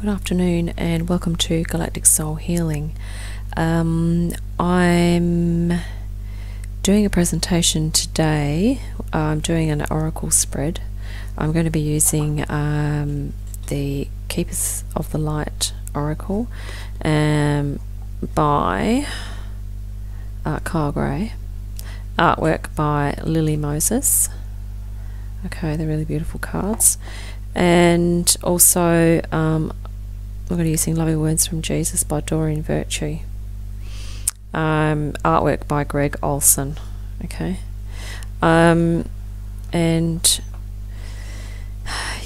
Good afternoon and welcome to Galactic Soul Healing. I'm doing a presentation today. I'm doing an oracle spread. I'm going to be using the Keepers of the Light Oracle by Kyle Gray. Artwork by Lily Moses. Okay, they're really beautiful cards. And also we're going to be using Loving Words from Jesus by Doreen Virtue. Artwork by Greg Olson. Okay. And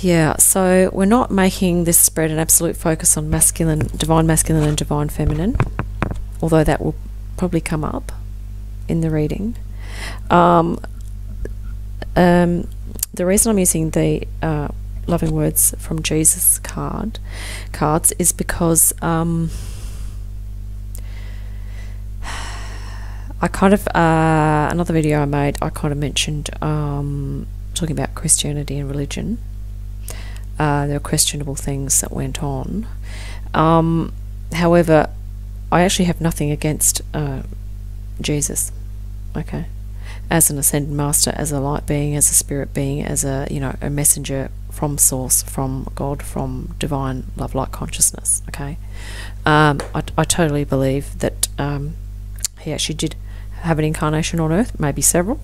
yeah, so we're not making this spread an absolute focus on divine masculine and divine feminine, although that will probably come up in the reading. The reason I'm using the Loving Words from Jesus cards is because I kind of another video I made, I kind of mentioned talking about Christianity and religion. There were questionable things that went on. However, I actually have nothing against Jesus. Okay, as an ascended master, as a light being, as a spirit being, as a a messenger from source, from God, from divine love, light, consciousness. Okay, I totally believe that he actually did have an incarnation on earth, maybe several,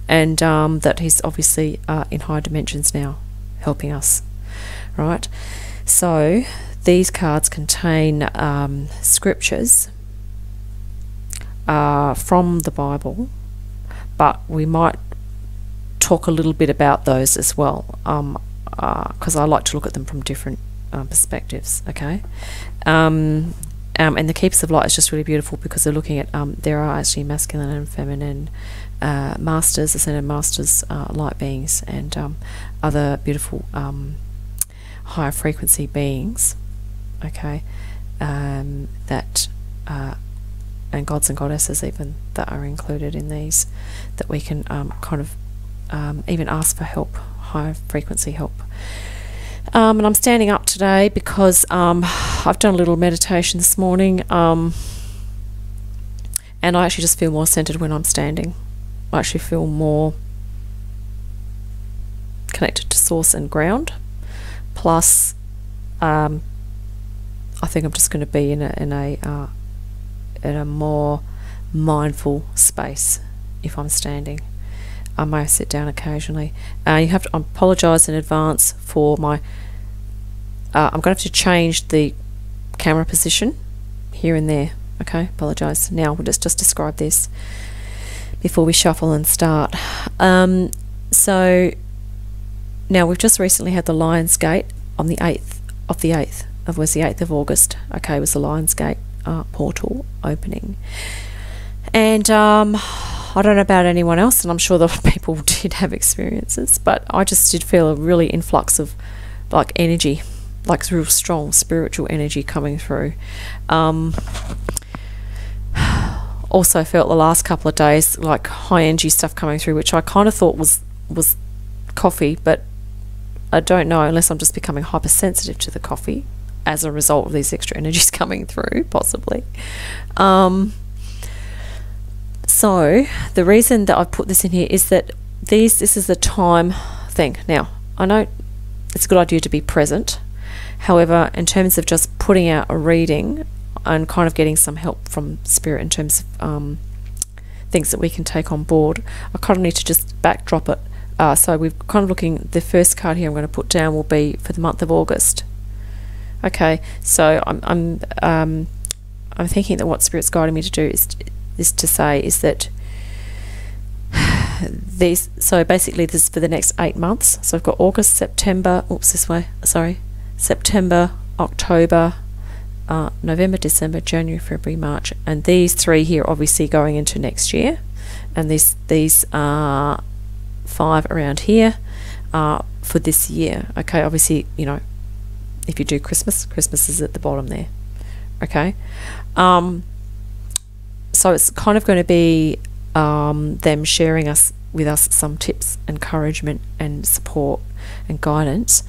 and that he's obviously in higher dimensions now helping us, right? So these cards contain scriptures from the Bible, but we might talk a little bit about those as well, because I like to look at them from different perspectives. Okay, and the Keepers of Light is just really beautiful because they're looking at there are actually masculine and feminine masters, ascended masters, light beings, and other beautiful higher frequency beings. Okay, that and gods and goddesses even that are included in these, that we can kind of even ask for help, higher frequency help. And I'm standing up today because I've done a little meditation this morning, and I actually just feel more centered when I'm standing. I actually feel more connected to source and ground. Plus, I think I'm just going to be in a more mindful space if I'm standing. I may sit down occasionally. You have to apologise in advance for my I'm going to have to change the camera position here and there. Okay, apologise. Now we'll just describe this before we shuffle and start. So now we've just recently had the Lions Gate on the 8th of the 8th of was the 8th of August. Okay, was the Lions Gate portal opening, and I don't know about anyone else, and I'm sure that people did have experiences, but I just did feel a really influx of like energy, like real strong spiritual energy coming through. Also felt the last couple of days like high energy stuff coming through, which I kind of thought was coffee, but I don't know, unless I'm just becoming hypersensitive to the coffee as a result of these extra energies coming through, possibly. So the reason that I've put this in here is that this is the time thing. Now, I know it's a good idea to be present. However, in terms of just putting out a reading and kind of getting some help from Spirit in terms of things that we can take on board, I kind of need to just backdrop it. So we're kind of looking, the first card here I'm going to put down will be for the month of August. Okay, so I'm thinking that what Spirit's guiding me to do is to say is that these, so basically this is for the next 8 months. So I've got August, September, September, October, November, December, January, February, March, and these three here obviously going into next year, and these are 5 around here for this year. Okay, obviously, if you do Christmas is at the bottom there. Okay, so it's kind of going to be them sharing with us some tips, encouragement and support and guidance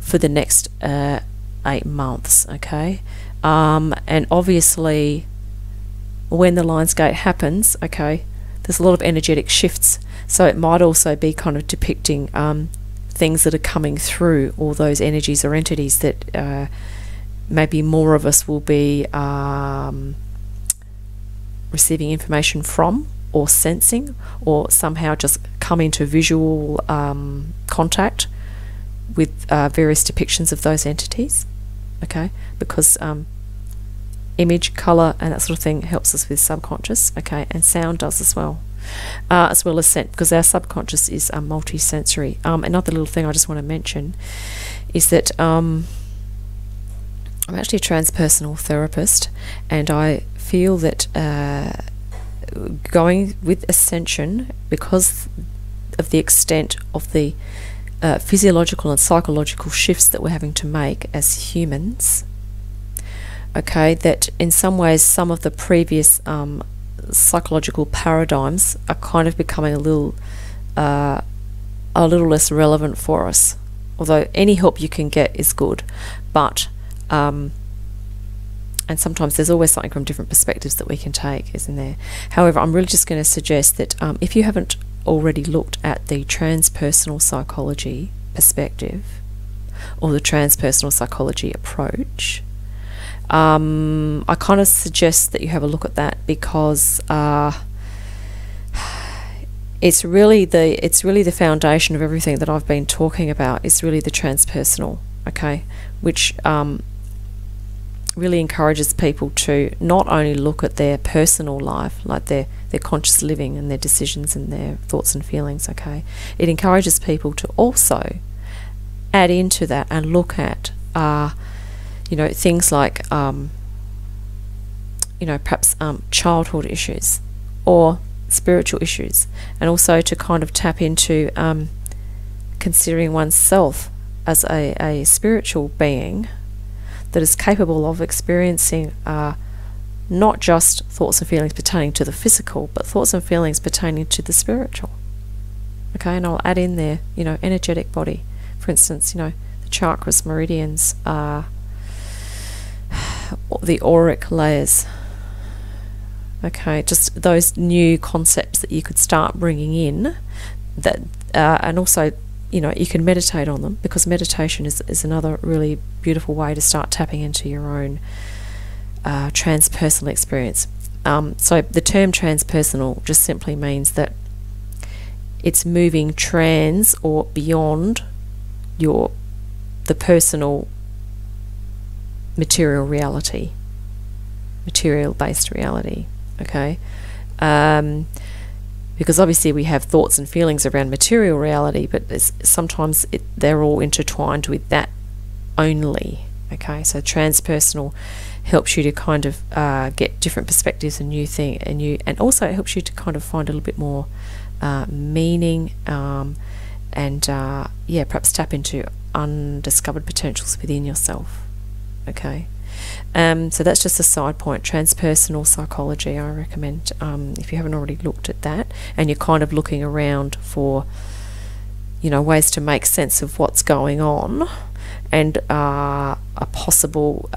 for the next 8 months, okay? And obviously when the Lion's Gate happens, okay, there's a lot of energetic shifts, so it might also be kind of depicting things that are coming through, all those energies or entities that maybe more of us will be receiving information from, or sensing, or somehow just come into visual contact with various depictions of those entities, okay? Because image, colour and that sort of thing helps us with subconscious, okay, and sound does as well as scent, because our subconscious is multi-sensory. Another little thing I just want to mention is that I'm actually a transpersonal therapist, and I feel that going with Ascension, because of the extent of the physiological and psychological shifts that we're having to make as humans, okay, that in some ways some of the previous psychological paradigms are kind of becoming a little less relevant for us. Although any help you can get is good, but and sometimes there's always something from different perspectives that we can take, isn't there? However, I'm really just going to suggest that if you haven't already looked at the transpersonal psychology perspective or the transpersonal psychology approach, I kind of suggest that you have a look at that, because it's really the foundation of everything that I've been talking about. It's really the transpersonal, okay, which really encourages people to not only look at their personal life, like their conscious living and their decisions and their thoughts and feelings, okay. It encourages people to also add into that and look at you know, things like you know, perhaps childhood issues or spiritual issues, and also to kind of tap into considering oneself as a spiritual being that is capable of experiencing not just thoughts and feelings pertaining to the physical, but thoughts and feelings pertaining to the spiritual, okay. And I'll add in there, you know, energetic body, for instance, you know, the chakras, meridians, the auric layers, okay, just those new concepts that you could start bringing in, that and also, you know, you can meditate on them, because meditation is another really beautiful way to start tapping into your own transpersonal experience. So the term transpersonal just simply means that it's moving trans or beyond the personal material reality, material-based reality, okay. Because obviously we have thoughts and feelings around material reality, but sometimes they're all intertwined with that only, okay. So transpersonal helps you to kind of get different perspectives and and also it helps you to kind of find a little bit more meaning, and yeah, perhaps tap into undiscovered potentials within yourself, okay. So that's just a side point. Transpersonal psychology, I recommend, if you haven't already looked at that and you're kind of looking around for, you know, ways to make sense of what's going on, and a possible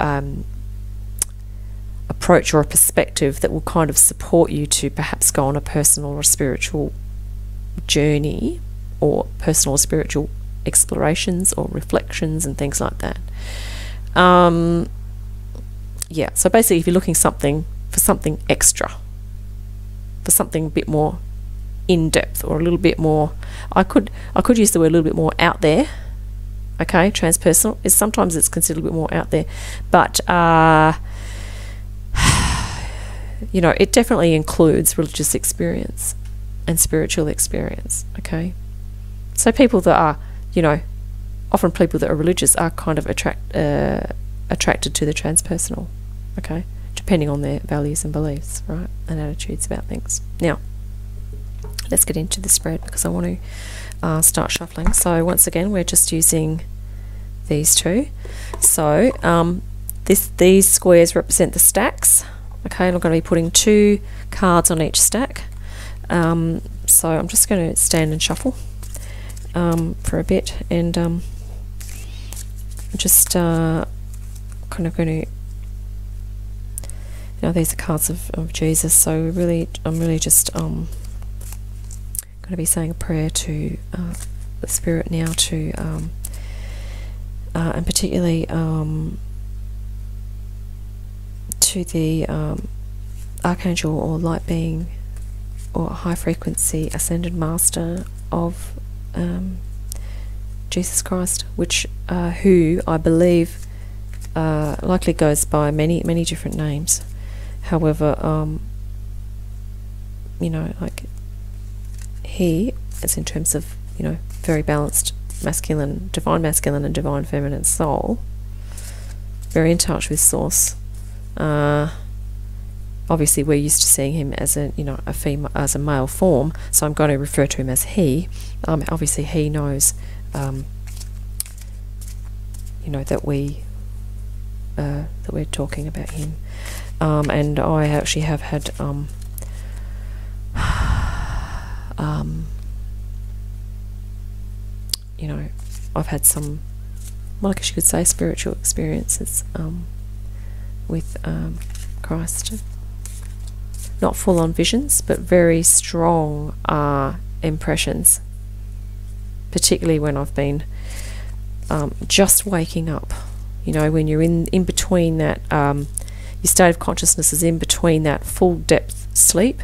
approach or a perspective that will kind of support you to perhaps go on a personal or spiritual journey, or personal or spiritual explorations or reflections and things like that. Yeah, so basically if you're looking for something extra, for something a bit more in-depth, or a little bit more, I could use the word a little bit more out there, okay. Transpersonal is sometimes it's considered a bit more out there, but you know, it definitely includes religious experience and spiritual experience, okay. So people that are, you know, often people that are religious are kind of attracted to the transpersonal, okay, depending on their values and beliefs, right, and attitudes about things. Now let's get into the spread, because I want to start shuffling. So once again, we're just using these two. So these squares represent the stacks, okay, and I'm going to be putting 2 cards on each stack. So I'm just going to stand and shuffle for a bit, and just kind of going to, these are cards of Jesus, so I'm really just going to be saying a prayer to the Spirit now, to and particularly to the Archangel or light being or high frequency ascended master of Jesus Christ, which who I believe likely goes by many different names. However, like he, as in terms of very balanced divine masculine and divine feminine soul, very in touch with source. Obviously we're used to seeing him as a female, as a male form, so I'm going to refer to him as he. Obviously he knows that we're talking about him, and I actually have had I've had some, well, I guess you could say, spiritual experiences with Christ. Not full-on visions, but very strong impressions, particularly when I've been just waking up. When you're in between that, your state of consciousness is in between that full depth sleep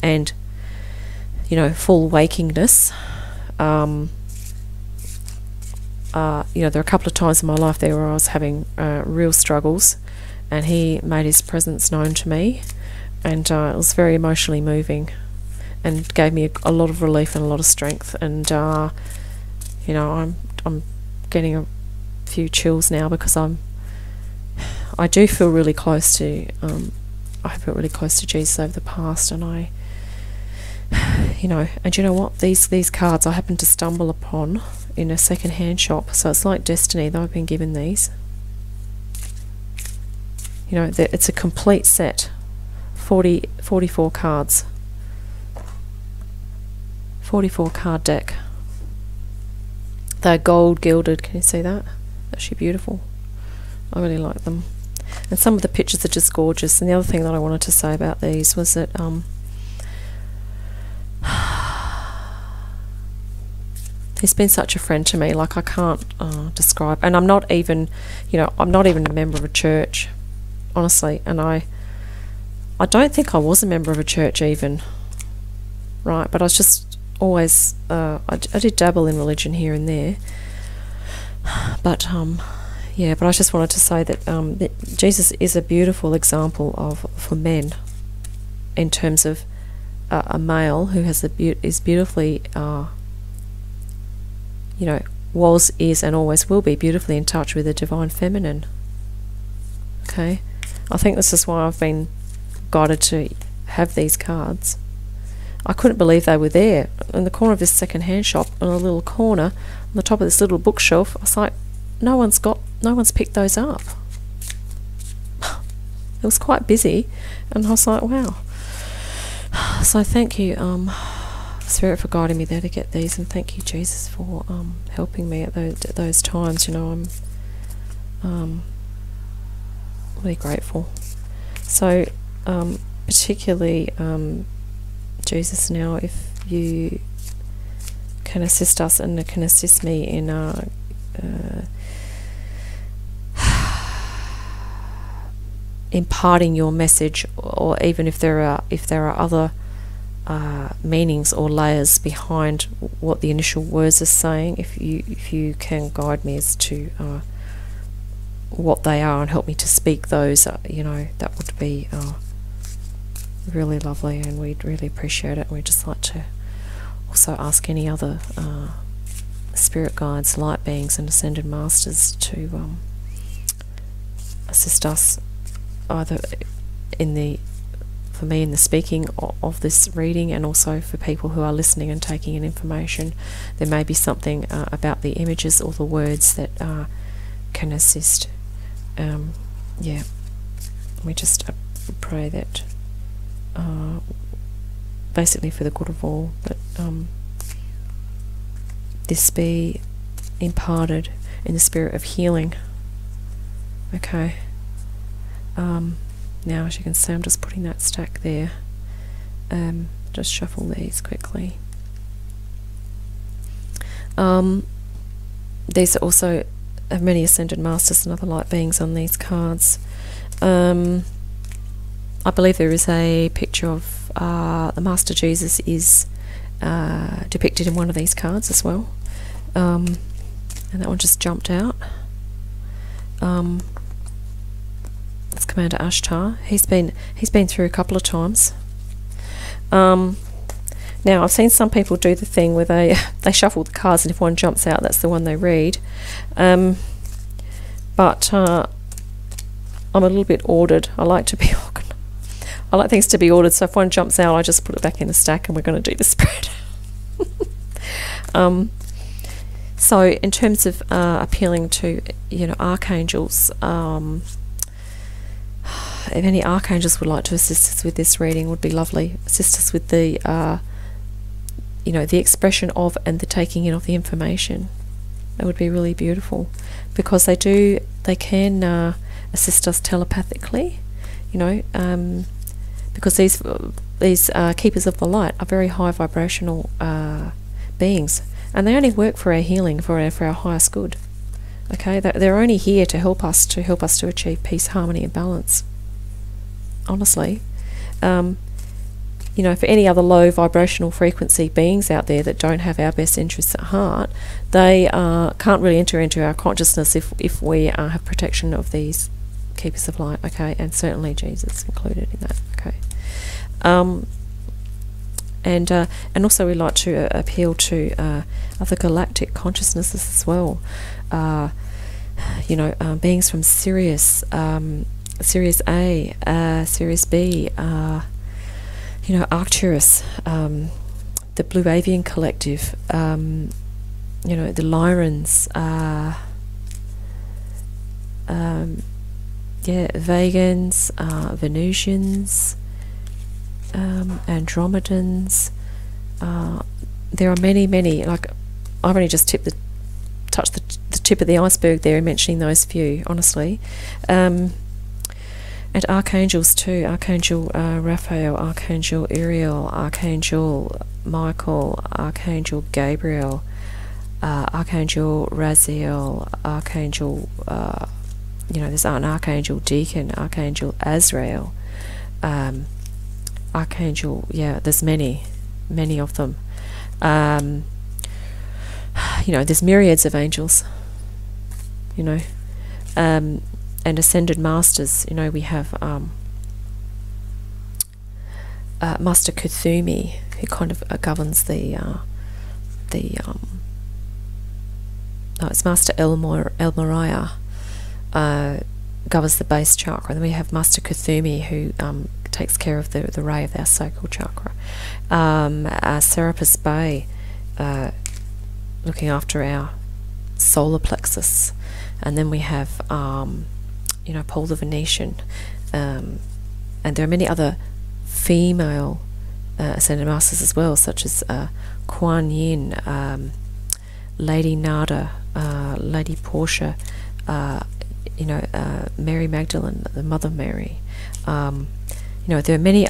and full wakingness. There are a couple of times in my life there where I was having real struggles, and he made his presence known to me, and it was very emotionally moving and gave me a lot of relief and a lot of strength. And I'm getting a few chills now, because I do feel really close to I felt really close to Jesus over the past, and and you know what, these cards I happened to stumble upon in a second-hand shop, so it's like destiny that I've been given these. It's a complete set, 44 cards, 44 card deck. They're gold gilded. Can you see that? Actually beautiful. I really like them, and some of the pictures are just gorgeous. And the other thing that I wanted to say about these was that he's been such a friend to me, like I can't describe. And I'm not even I'm not even a member of a church, honestly, and I don't think I was a member of a church even, right? But I was just always I did dabble in religion here and there, but yeah, but I just wanted to say that Jesus is a beautiful example for men, in terms of a male who has is beautifully was, is, and always will be beautifully in touch with the divine feminine. Okay, I think this is why I've been guided to have these cards. I couldn't believe they were there in the corner of this second-hand shop, in a little corner on the top of this little bookshelf. I was like, no one's picked those up. It was quite busy, and I was like, wow. So thank you, Spirit, for guiding me there to get these, and thank you, Jesus, for helping me at those times. I'm really grateful. So particularly Jesus, now if you can assist us and can assist me in imparting your message, or even if there are other meanings or layers behind what the initial words are saying, if you can guide me as to what they are and help me to speak those, that would be really lovely, and we'd really appreciate it. We'd just like to also ask any other spirit guides, light beings, and ascended masters to assist us, either for me in the speaking of this reading, and also for people who are listening and taking in information. There may be something about the images or the words that can assist. Yeah, we just pray that basically for the good of all, that this be imparted in the spirit of healing. Okay. Now, as you can see, I'm just putting that stack there. Just shuffle these quickly. These are also have many ascended masters and other light beings on these cards. I believe there is a picture of the Master Jesus is depicted in one of these cards as well, and that one just jumped out. It's Commander Ashtar. He's been through a couple of times. Now, I've seen some people do the thing where they shuffle the cards, and if one jumps out, that's the one they read. But I'm a little bit ordered. I like to be I like things to be ordered, so if one jumps out, I just put it back in the stack, and we're going to do the spread. So, in terms of appealing to, archangels, if any archangels would like to assist us with this reading, would be lovely. Assist us with the the expression of and the taking in of the information. That would be really beautiful, because they can assist us telepathically, because these keepers of the light are very high vibrational beings, and they only work for our healing, for our highest good. Okay, they're only here to help us to achieve peace, harmony, and balance. Honestly, for any other low vibrational frequency beings out there that don't have our best interests at heart, they can't really enter into our consciousness if we have protection of these keepers of light. Okay, and certainly Jesus included in that. Okay, and also we like to appeal to other galactic consciousnesses as well. Beings from Sirius, Sirius A, Sirius B, Arcturus, the Blue Avian Collective, the Lyrans, Vegans, Venusians, Andromedans. There are many. Like, I've only just touched the tip of the iceberg there in mentioning those few, honestly. And archangels too. Archangel Raphael, Archangel Uriel, Archangel Michael, Archangel Gabriel, Archangel Raziel, Archangel, there's an Archangel Deacon, Archangel Azrael, Archangel, there's many of them. There's myriads of angels, and ascended masters. We have Master Kuthumi, who kind of governs it's Master El Moriah, governs the base chakra. And then we have Master Kuthumi, who takes care of the ray of our sacral chakra. Serapis Bey, looking after our solar plexus. And then we have Paul the Venetian, and there are many other female ascended masters as well, such as Kuan Yin, Lady Nada, Lady Portia, Mary Magdalene, the Mother Mary. There are many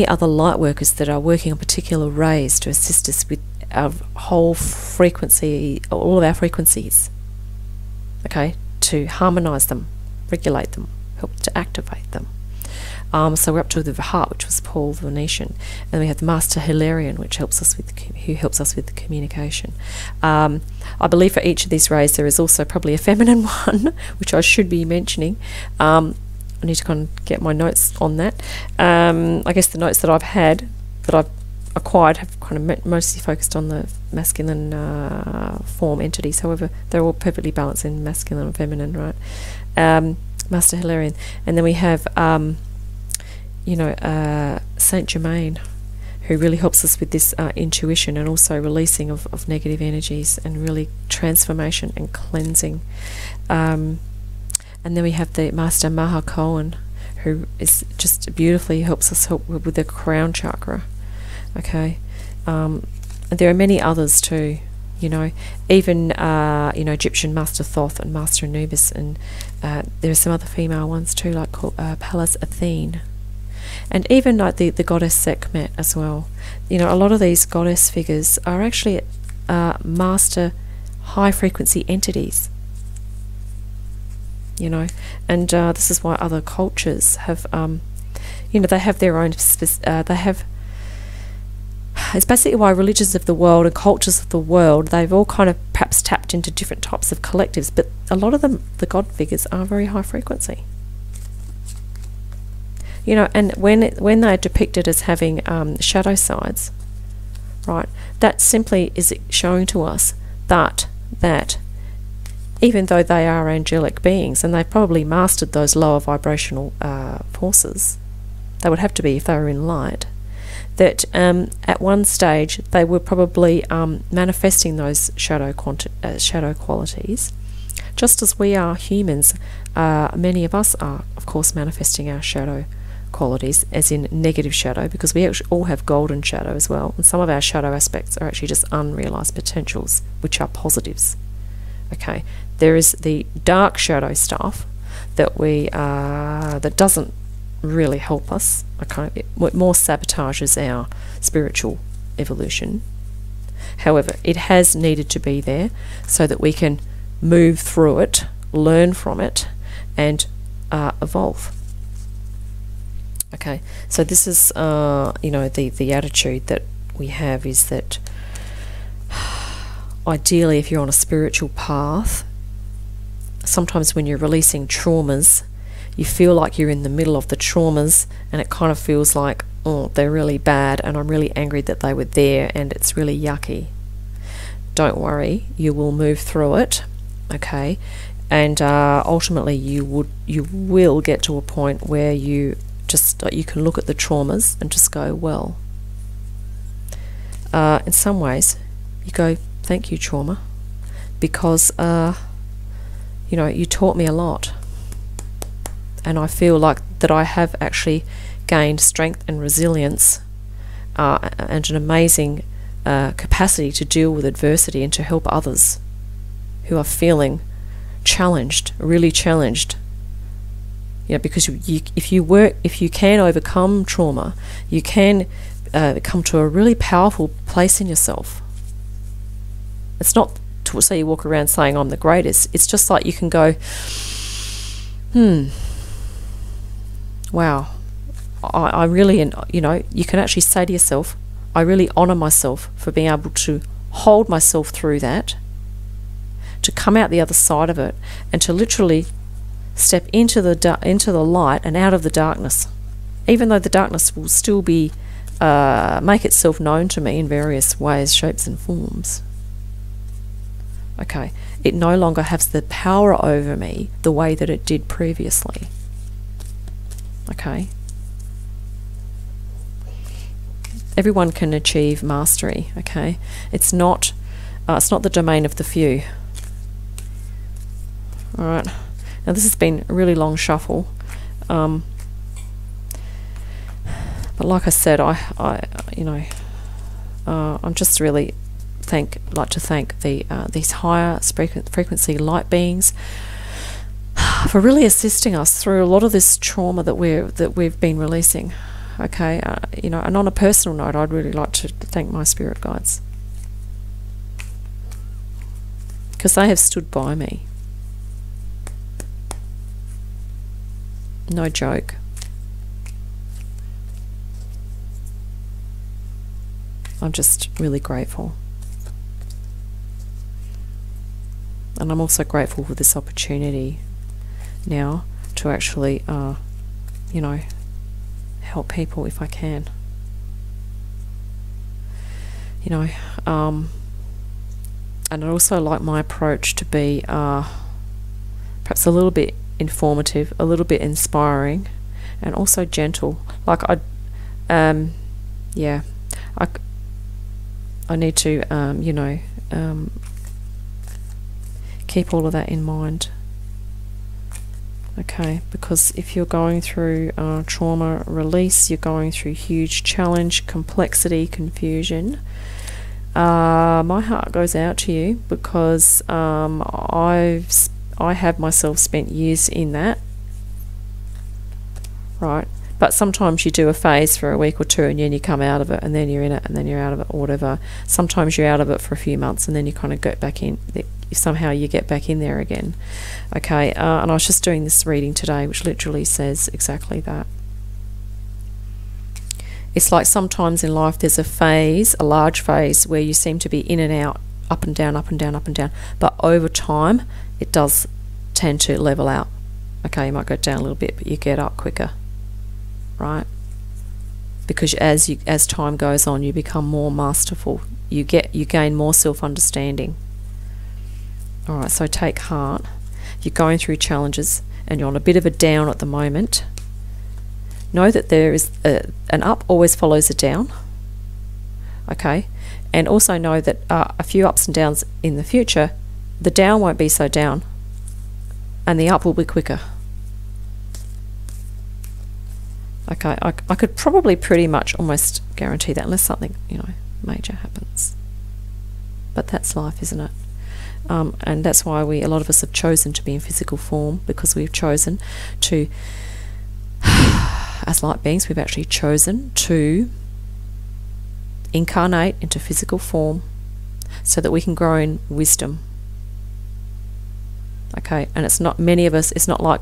other light workers that are working on particular rays to assist us with our whole frequency, all of our frequencies, okay, to harmonize them, regulate them, help to activate them. So we're up to the heart, which was Paul the Venetian, and we have the Master Hilarion, which helps us with the communication. I believe for each of these rays there is also probably a feminine one, which I should be mentioning. I need to kind of get my notes on that. I guess the notes that I've had, that I've acquired, have kind of mostly focused on the masculine form entities. However, they're all perfectly balanced in masculine and feminine, right? Master Hilarion. And then we have Saint Germain, who really helps us with this intuition and also releasing of negative energies and really transformation and cleansing. And then we have the Master Maha Chohan, who is just beautifully help with the crown chakra. Okay, there are many others too. Even Egyptian Master Thoth and Master Anubis, and there are some other female ones too, like Pallas Athene, and even like the goddess Sekhmet as well. A lot of these goddess figures are actually master high frequency entities. And this is why other cultures have, they have their own. It's basically why religions of the world and cultures of the world, they've all kind of perhaps tapped into different types of collectives, but a lot of them, the god figures, are very high frequency. And when they're depicted as having shadow sides, right, that simply is showing to us that even though they are angelic beings, and they've probably mastered those lower vibrational forces, they would have to be if they were in light, that at one stage they were probably manifesting those shadow qualities, just as we are humans. Many of us are, of course, manifesting our shadow qualities, as in negative shadow, because we actually all have golden shadow as well, and some of our shadow aspects are actually just unrealized potentials, which are positives. Okay, there is the dark shadow stuff that that doesn't really help us. Okay, it more sabotages our spiritual evolution. However, it has needed to be there so that we can move through it, learn from it, and evolve. Okay, so this is the attitude that we have, is that ideally, if you're on a spiritual path, sometimes when you're releasing traumas, you feel like you're in the middle of the traumas, and it kind of feels like, oh, they're really bad, and I'm really angry that they were there, and it's really yucky. Don't worry, you will move through it, okay? And ultimately, you will get to a point where you can look at the traumas and just go, well, in some ways, you go, thank you, trauma, because you taught me a lot. And I feel like that I have actually gained strength and resilience and an amazing capacity to deal with adversity and to help others who are feeling challenged, really challenged. Because if you can overcome trauma, you can come to a really powerful place in yourself. It's not to say you walk around saying I'm the greatest. It's just like you can go, wow, I really, you can actually say to yourself, I really honour myself for being able to hold myself through that, to come out the other side of it, and to literally step into the light and out of the darkness, even though the darkness will still be make itself known to me in various ways, shapes and forms. Okay, it no longer has the power over me the way that it did previously. Okay, everyone can achieve mastery. Okay, it's not the domain of the few. All right. Now this has been a really long shuffle, but like I said, I'm just really like to thank these higher frequency light beings for really assisting us through a lot of this trauma that we've been releasing. Okay, and on a personal note, I'd really like to thank my spirit guides, because they have stood by me. No joke. I'm just really grateful. And I'm also grateful for this opportunity now to actually, help people if I can. And I'd also like my approach to be perhaps a little bit informative, a little bit inspiring, and also gentle. Like I need to keep all of that in mind. Okay, because if you're going through trauma release, you're going through huge challenge, complexity, confusion, my heart goes out to you, because I have myself spent years in that, right? But sometimes you do a phase for a week or two, and then you come out of it, and then you're in it, and then you're out of it, or whatever. Sometimes you're out of it for a few months, and then you kind of get back in. Somehow you get back in there again. Okay, and I was just doing this reading today, which literally says exactly that. It's like sometimes in life there's a phase, a large phase, where you seem to be in and out, up and down, up and down, up and down. But over time, it does tend to level out. Okay, you might go down a little bit, but you get up quicker, right? Because as time goes on, you become more masterful. You gain more self-understanding. All right, so take heart. You're going through challenges, and you're on a bit of a down at the moment. Know that there is an up always follows a down. Okay, and also know that a few ups and downs in the future, the down won't be so down, and the up will be quicker. Okay, I could probably pretty much almost guarantee that, unless something, you know, major happens. But that's life, isn't it? And that's why a lot of us have chosen to be in physical form, because we've chosen to, as light beings, we've actually chosen to incarnate into physical form so that we can grow in wisdom. Okay, and it's not, many of us, it's not like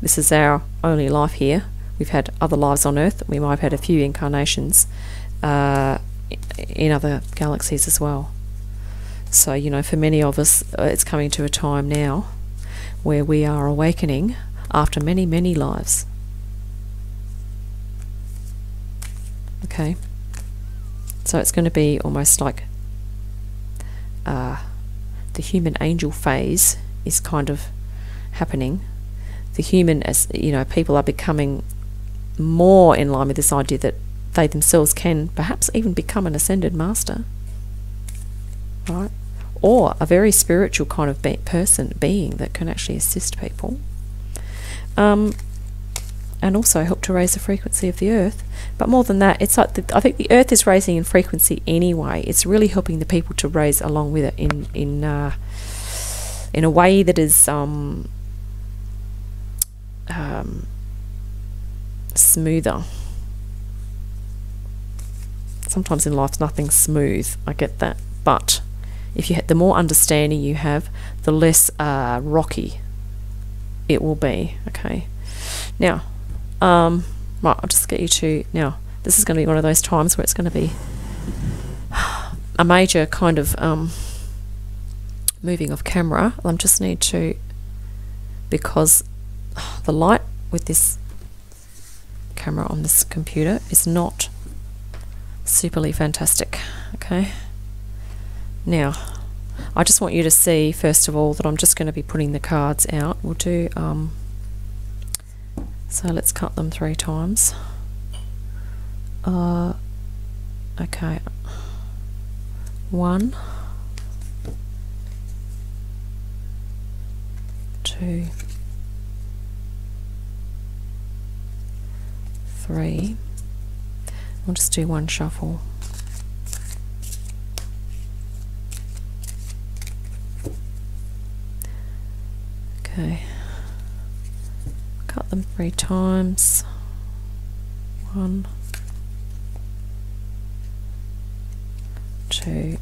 this is our only life here. We've had other lives on Earth. We might have had a few incarnations in other galaxies as well. So, you know, for many of us, it's coming to a time now where we are awakening after many, many lives. Okay. So it's going to be almost like the human angel phase is kind of happening. The human, as you know, people are becoming more in line with this idea that they themselves can perhaps even become an ascended master, right? Or a very spiritual kind of being that can actually assist people, and also help to raise the frequency of the earth. But more than that, it's like I think the earth is raising in frequency anyway. It's really helping the people to raise along with it in a way that is smoother. Sometimes in life nothing's smooth, I get that, but if the more understanding you have, the less rocky it will be. Okay, now right, I'll just get you to, now this is going to be one of those times where it's going to be a major kind of moving of camera. I just need to, because the light with this camera on this computer is not superly fantastic. Okay, now I just want you to see first of all that I'm just going to be putting the cards out. We'll do so let's cut them 3 times. Okay, 1, 2, 3. We'll just do 1 shuffle. Okay, cut them 3 times. 1, 2,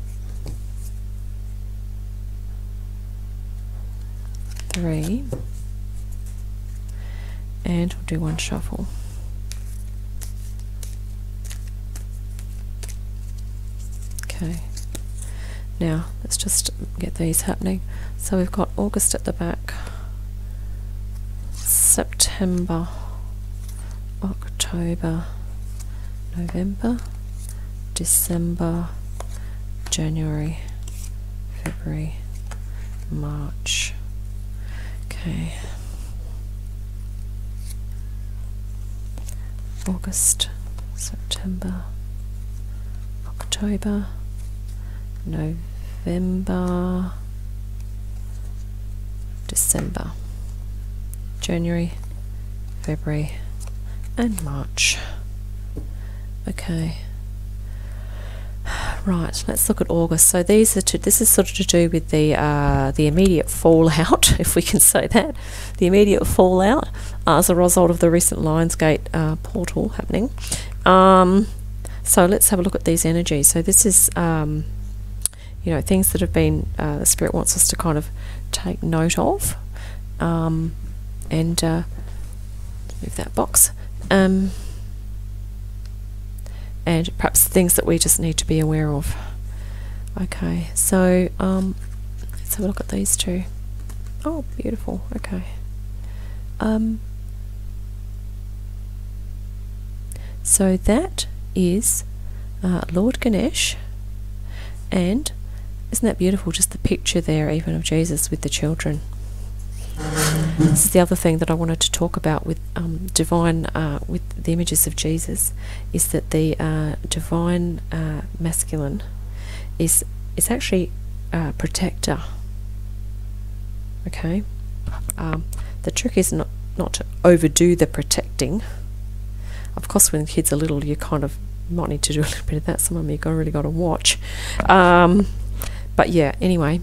3, and we'll do 1 shuffle. Okay, now let's just get these happening. So we've got August at the back, September, October, November, December, January, February, March. Okay, August, September, October, November, December, January, February, and March. Okay, Right, let's look at August. So these are this is sort of to do with the immediate fallout, if we can say that, the immediate fallout as a result of the recent Lionsgate portal happening. So let's have a look at these energies. So this is you know, things that have been the Spirit wants us to kind of take note of, and move that box. And perhaps things that we just need to be aware of. Okay, so let's have a look at these two. Oh, beautiful. Okay. So that is Lord Ganesh, and isn't that beautiful, just the picture there even of Jesus with the children. This is the other thing that I wanted to talk about with divine, with the images of Jesus, is that the divine masculine is actually a protector. Okay, the trick is not to overdo the protecting. Of course, when the kids are little, you kind of might need to do a little bit of that. Some of them you've really got to watch. But yeah, anyway,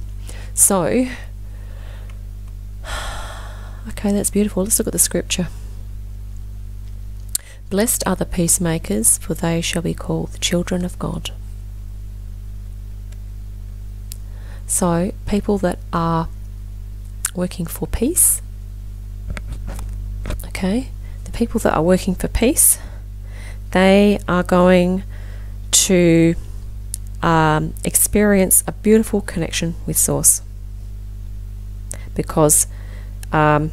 so. Okay, that's beautiful. Let's look at the scripture. Blessed are the peacemakers, for they shall be called the children of God. So, people that are working for peace, okay, the people that are working for peace, they are going to experience a beautiful connection with Source. Because and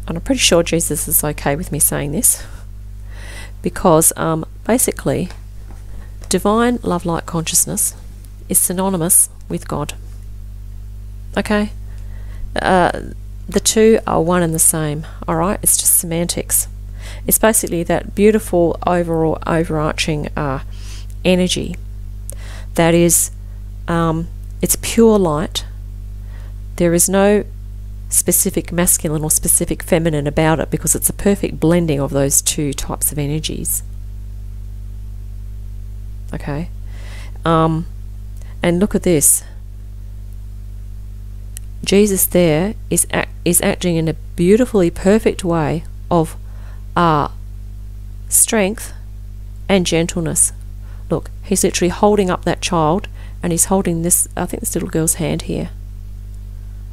I'm pretty sure Jesus is okay with me saying this, because basically divine love light consciousness is synonymous with God. Okay, the two are one and the same. All right, it's just semantics. It's basically that beautiful overall overarching energy that is it's pure light. There is no specific masculine or specific feminine about it, because it's a perfect blending of those two types of energies. Okay, and look at this. Jesus there is acting in a beautifully perfect way of strength and gentleness. Look, he's literally holding up that child, and he's holding this, I think, this little girl's hand here.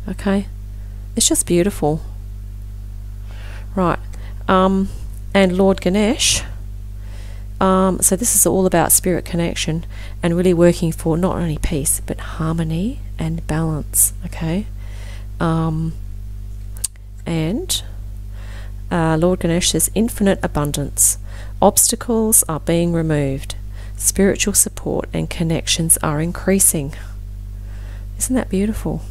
Okay, it's just beautiful. Right, and Lord Ganesh, so this is all about spirit connection and really working for not only peace but harmony and balance. Okay, and Lord Ganesh says infinite abundance, obstacles are being removed, spiritual support and connections are increasing. Isn't that beautiful?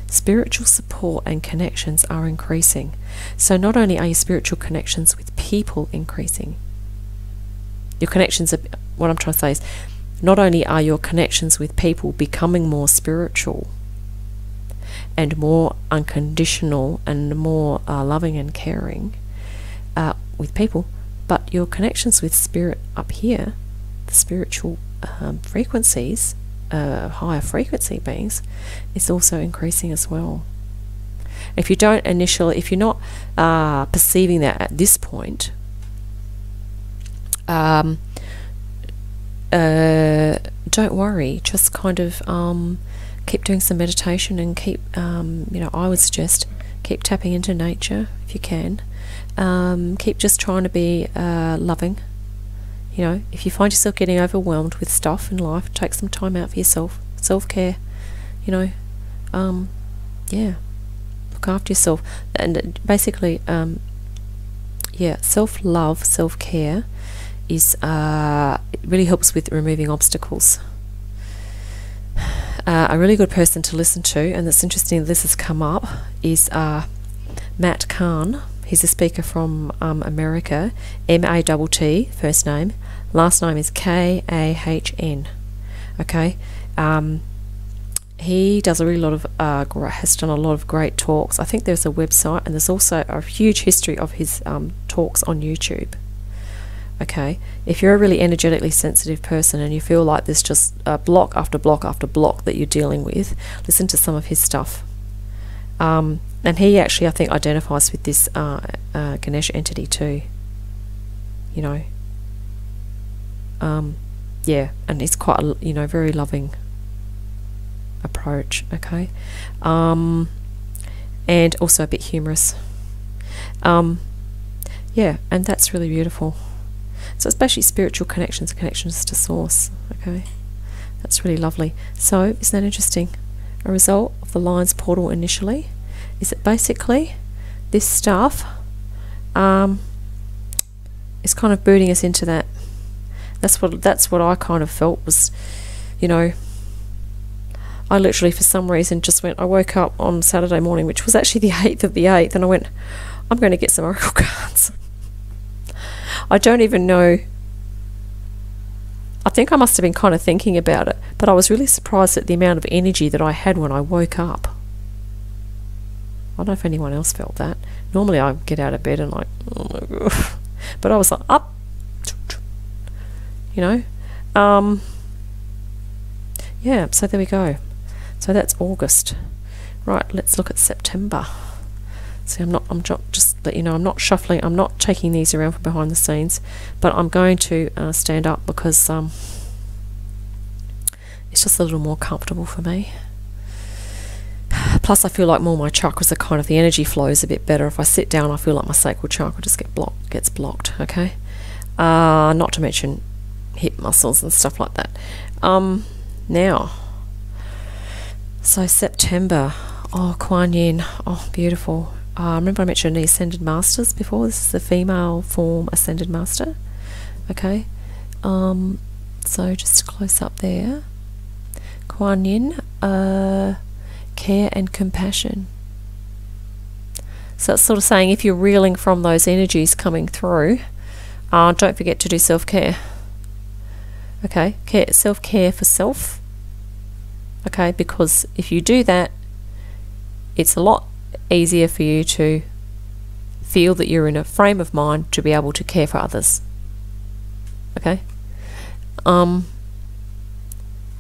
Spiritual support and connections are increasing. So not only are your spiritual connections with people increasing, your connections are, what I'm trying to say is, not only are your connections with people becoming more spiritual and more unconditional and more loving and caring with people, but your connections with spirit up here, the spiritual frequencies, higher frequency beings, is also increasing as well. If you don't initially, if you're not perceiving that at this point, don't worry, just kind of keep doing some meditation and keep, you know, I would suggest keep tapping into nature if you can. Keep just trying to be loving. You know, if you find yourself getting overwhelmed with stuff in life, take some time out for yourself. Self-care, you know, yeah, look after yourself. And basically, yeah, self-love, self-care is, it really helps with removing obstacles. A really good person to listen to, and it's interesting this has come up, is Matt Kahn. He's a speaker from America, M-A-T-T, first name. Last name is K-A-H-N. Okay, he does a really lot of, has done a lot of great talks. I think there's a website, and there's also a huge history of his talks on YouTube. Okay, if you're a really energetically sensitive person and you feel like there's just block after block after block that you're dealing with, listen to some of his stuff. And he actually, I think, identifies with this Ganesh entity too. You know. Yeah, and it's quite a, you know, very loving approach. Okay, and also a bit humorous. Yeah, and that's really beautiful. So especially spiritual connections to source. Okay, that's really lovely. So isn't that interesting? A result of the Lion's portal initially is that basically this stuff is kind of booting us into that. That's what I kind of felt was, you know, I literally for some reason just went, I woke up on Saturday morning, which was actually the 8th of the 8th, and I went, I'm going to get some oracle cards. I don't even know, I think I must have been kind of thinking about it, but I was really surprised at the amount of energy that I had when I woke up. I don't know if anyone else felt that. Normally I get out of bed and like, oh my God. But I was like, up, you know. Yeah, so there we go. So that's August. Right, let's look at September. See, I'm just let you know, I'm not shuffling, I'm not taking these around from behind the scenes, but I'm going to stand up because it's just a little more comfortable for me. Plus I feel like more my chakras are kind of, the energy flows a bit better. If I sit down, I feel like my sacral chakra just gets blocked. Okay, not to mention hip muscles and stuff like that. Now, so September, oh, Kuan Yin, oh, beautiful. Remember I mentioned the Ascended Masters before. This is the female form Ascended Master. Okay, so just close up there. Kuan Yin, care and compassion. So it's sort of saying if you're reeling from those energies coming through, don't forget to do self-care. Okay, self-care for self. Okay, because if you do that, it's a lot easier for you to feel that you're in a frame of mind to be able to care for others. Okay,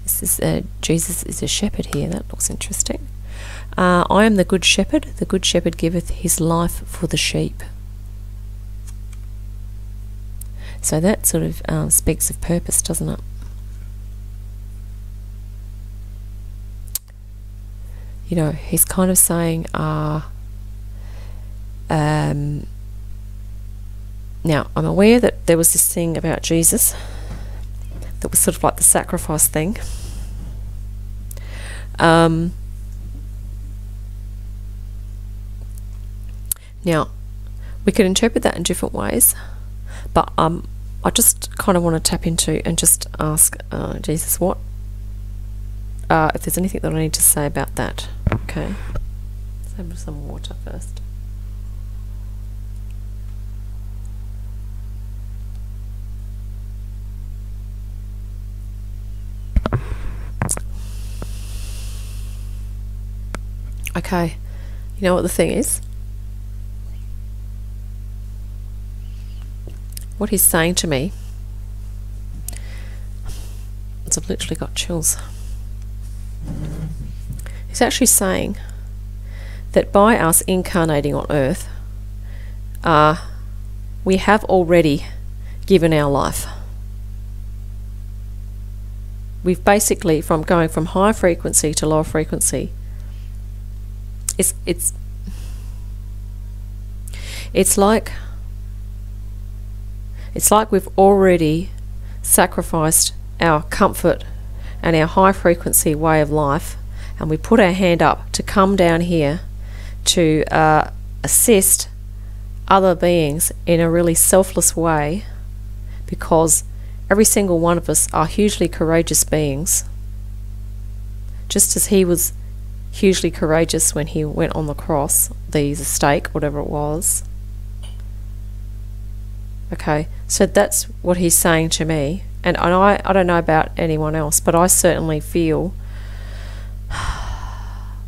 this is Jesus is a shepherd here. That looks interesting. I am the good shepherd. The good shepherd giveth his life for the sheep. So that sort of speaks of purpose, doesn't it? You know, he's kind of saying, now I'm aware that there was this thing about Jesus that was sort of like the sacrifice thing. Now, we could interpret that in different ways, but I just kind of want to tap into and just ask Jesus what, if there's anything that I need to say about that. Okay, let's have some water first. Okay, you know what the thing is? What he's saying to me, I've literally got chills. He's actually saying that by us incarnating on earth, we have already given our life. We've basically, from going from high frequency to lower frequency, it's like we've already sacrificed our comfort and our high frequency way of life, and we put our hand up to come down here to assist other beings in a really selfless way, because every single one of us are hugely courageous beings, just as he was hugely courageous when he went on the cross, the stake, whatever it was. Okay, so that's what he's saying to me, and I don't know about anyone else, but I certainly feel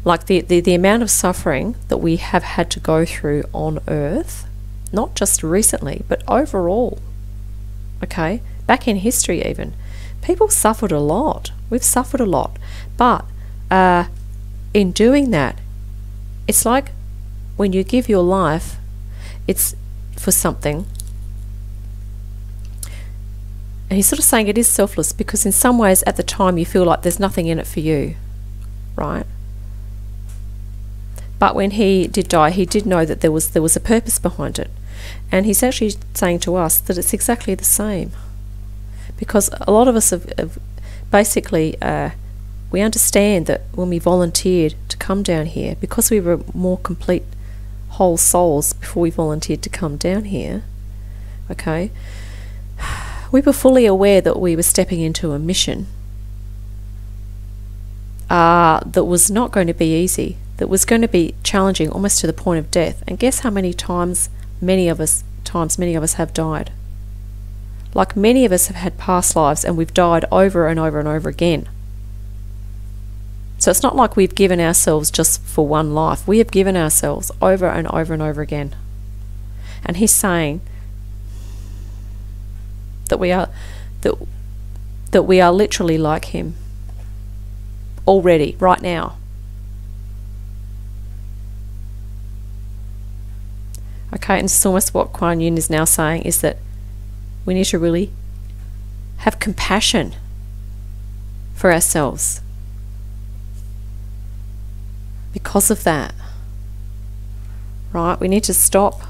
like the amount of suffering that we have had to go through on earth, not just recently, but overall, Okay, back in history even, people suffered a lot. We've suffered a lot, but in doing that, it's like when you give your life, it's for something. And he's sort of saying it is selfless because in some ways at the time you feel like there's nothing in it for you, right? But when he did die, he did know that there was a purpose behind it. And he's actually saying to us that it's exactly the same. Because a lot of us have basically, we understand that when we volunteered to come down here, because we were more complete whole souls before we volunteered to come down here, okay, we were fully aware that we were stepping into a mission that was not going to be easy, that was going to be challenging almost to the point of death. And guess how many times many of us have died? Like, many of us have had past lives and we've died over and over and over again. So it's not like we've given ourselves just for one life. We have given ourselves over and over and over again. And he's saying that we are literally like him already, right now. Okay, and it's almost what Kuan Yin is now saying, is that we need to really have compassion for ourselves because of that, right? We need to stop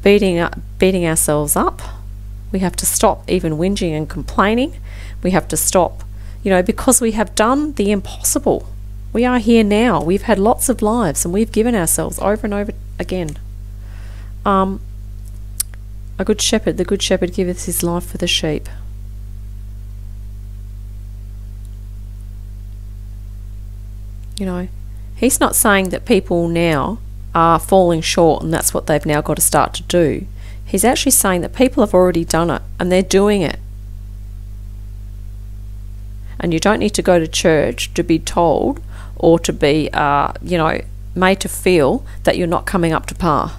beating ourselves up. We have to stop even whinging and complaining. We have to stop, because we have done the impossible. We are here now. We've had lots of lives and we've given ourselves over and over again. The good shepherd giveth his life for the sheep. He's not saying that people now are falling short and that's what they've now got to start to do. He's actually saying that people have already done it and they're doing it. And you don't need to go to church to be told or to be, made to feel that you're not coming up to par.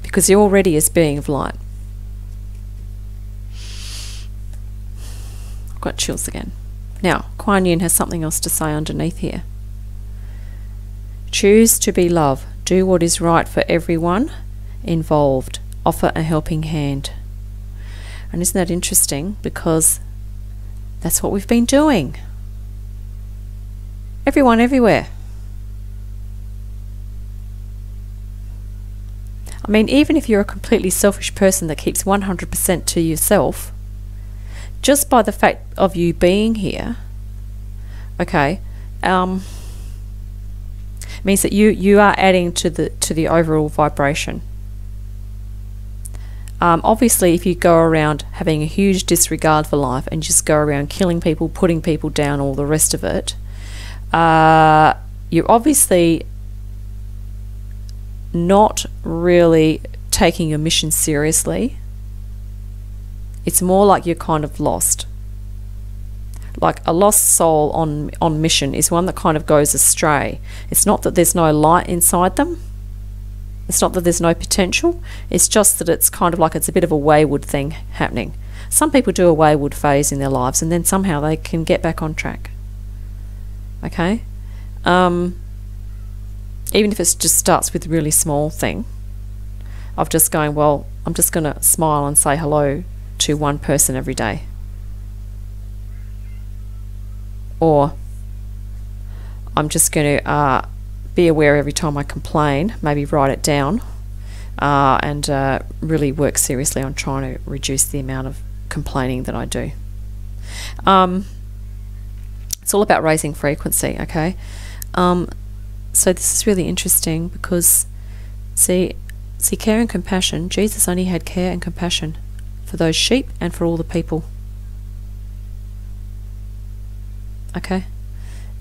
Because you're already as being of light. I've got chills again. Now, Kuan Yin has something else to say underneath here. Choose to be love. Do what is right for everyone involved. Offer a helping hand. And isn't that interesting? Because that's what we've been doing. Everyone, everywhere. I mean, even if you're a completely selfish person that keeps 100% to yourself, just by the fact of you being here, okay, means that you are adding to the overall vibration. Obviously, if you go around having a huge disregard for life and just go around killing people, putting people down, all the rest of it, you're obviously not really taking your mission seriously. It's more like you're kind of lost. Like a lost soul on mission is one that kind of goes astray. It's not that there's no light inside them. It's not that there's no potential. It's just that it's kind of like it's a bit of a wayward thing happening. Some people do a wayward phase in their lives and then somehow they can get back on track. Okay? Even if it just starts with a really small thing of just going, well, I'm just going to smile and say hello to one person every day. Or I'm just going to be aware every time I complain, maybe write it down, and really work seriously on trying to reduce the amount of complaining that I do. It's all about raising frequency, okay? So this is really interesting because, see, care and compassion, Jesus only had care and compassion for those sheep and for all the people. Okay?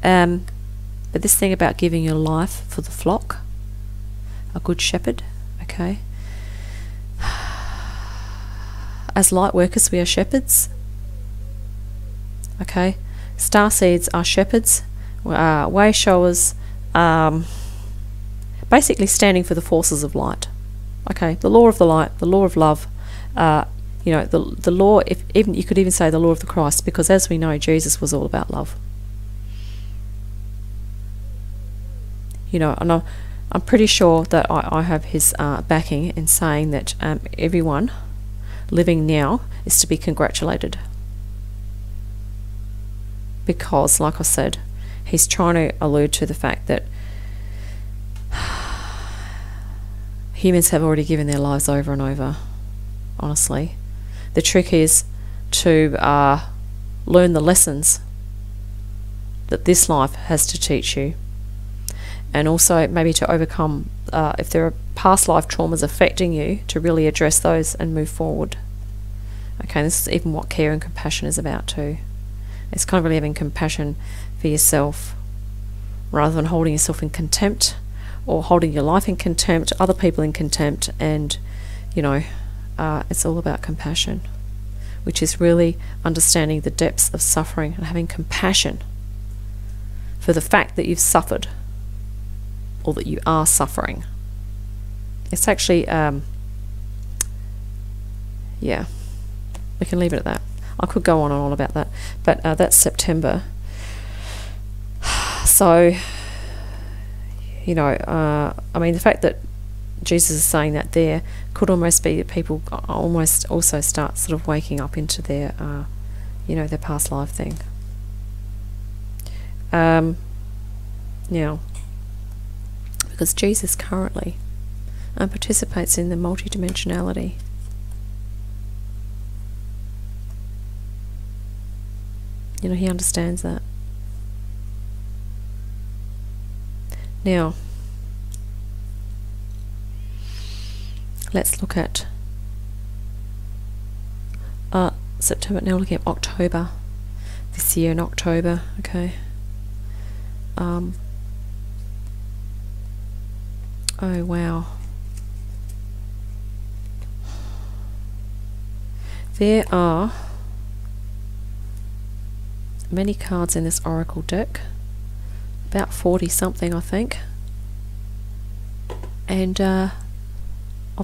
But this thing about giving your life for the flock, a good shepherd, okay? As light workers, we are shepherds. Okay? Starseeds are shepherds, way showers, basically standing for the forces of light. Okay, the law of the light, the law of love, you know, the law, if even you could even say the law of the Christ, because as we know, Jesus was all about love. You know, and I'm pretty sure that I have his backing in saying that everyone living now is to be congratulated. Because, like I said, he's trying to allude to the fact that humans have already given their lives over and over, honestly. The trick is to learn the lessons that this life has to teach you. And also maybe to overcome, if there are past life traumas affecting you, to really address those and move forward. Okay, this is even what care and compassion is about too. It's kind of really having compassion for yourself, rather than holding yourself in contempt, or holding your life in contempt, other people in contempt, and, you know, it's all about compassion, which is really understanding the depths of suffering and having compassion for the fact that you've suffered, or that you are suffering. It's actually, yeah, we can leave it at that. I could go on and on about that, but that's September. So, you know, I mean, the fact that Jesus is saying that there could almost be that people almost also start sort of waking up into their, you know, their past life thing. Now, because Jesus currently participates in the multidimensionality. You know, he understands that. Now, let's look at September. Now looking at October. This year in October, okay. Oh wow. There are many cards in this oracle deck, about 40 something I think, and of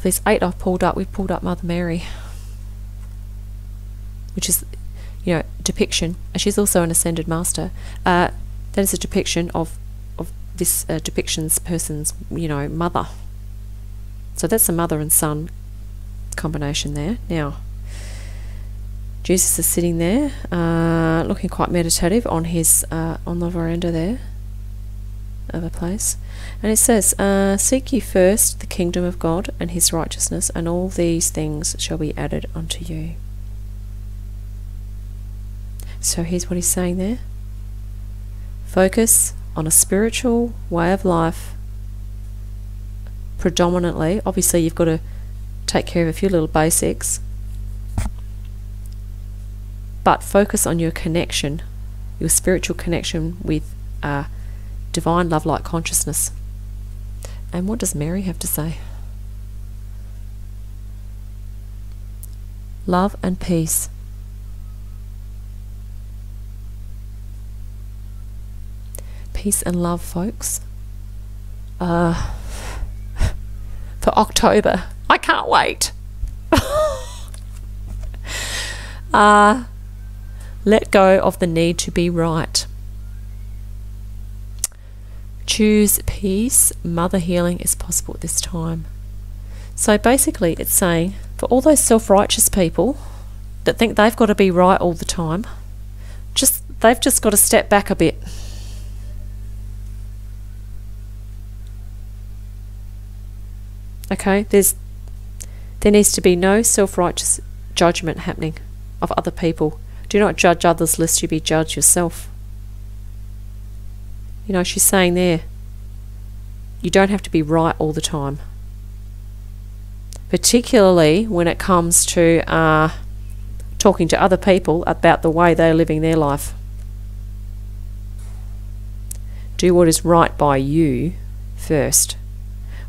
this 8 I've pulled up, we've pulled up Mother Mary, which is, you know, depiction, and she's also an ascended master. That is a depiction of this depiction's person's, you know, mother. So that's a mother and son combination there. Now, Jesus is sitting there, looking quite meditative on his on the veranda there of a place, and it says, "Seek ye first the kingdom of God and his righteousness, and all these things shall be added unto you." So here's what he's saying there: focus on a spiritual way of life. Predominantly, obviously, you've got to take care of a few little basics. But focus on your connection, your spiritual connection with divine love-like consciousness. And what does Mary have to say? Love and peace. Peace and love, folks. For October. I can't wait. Let go of the need to be right. Choose peace. Mother healing is possible at this time. So basically it's saying, for all those self-righteous people that think they've got to be right all the time, they've just got to step back a bit. Okay, there needs to be no self-righteous judgment happening of other people. Do not judge others lest you be judged yourself. You know, she's saying there, you don't have to be right all the time. Particularly when it comes to talking to other people about the way they're living their life. Do what is right by you first.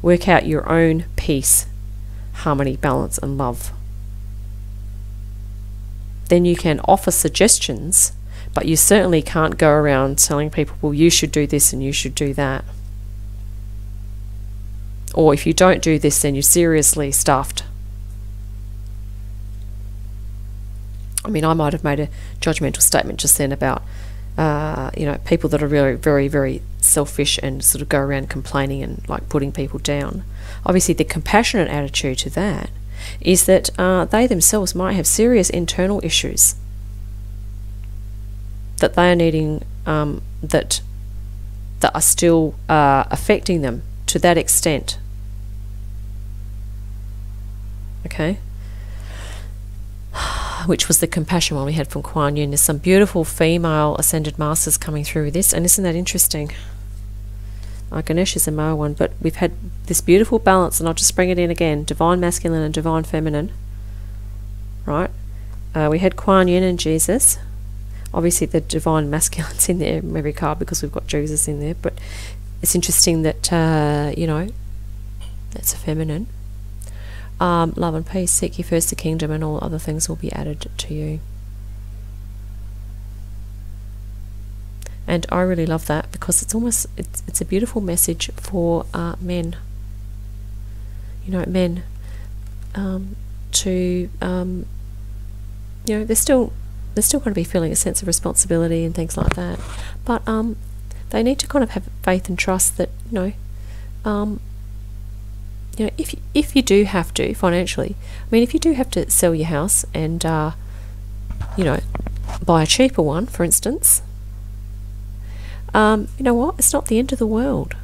Work out your own peace, harmony, balance, and love. Then you can offer suggestions, but you certainly can't go around telling people, well, you should do this and you should do that. or if you don't do this, then you're seriously stuffed. I mean, I might have made a judgmental statement just then about, people that are really very, very selfish and sort of go around complaining and like putting people down. Obviously, the compassionate attitude to that is that they themselves might have serious internal issues that they are needing, that are still affecting them to that extent. Okay? Which was the compassion one we had from Kuan Yin. There's some beautiful female ascended masters coming through with this, and isn't that interesting? Ganesh is a male one, but we've had this beautiful balance, and I'll just bring it in again, divine masculine and divine feminine, right? We had Kuan Yin and Jesus. Obviously the divine masculine's in there in every card because we've got Jesus in there, but it's interesting that, that's a feminine. Love and peace, seek ye first the kingdom, and all other things will be added to you. And I really love that because it's a beautiful message for men. Men they're still going to be feeling a sense of responsibility and things like that, but they need to kind of have faith and trust that if you do have to financially, if you do have to sell your house and buy a cheaper one, for instance, you know what? It's not the end of the world.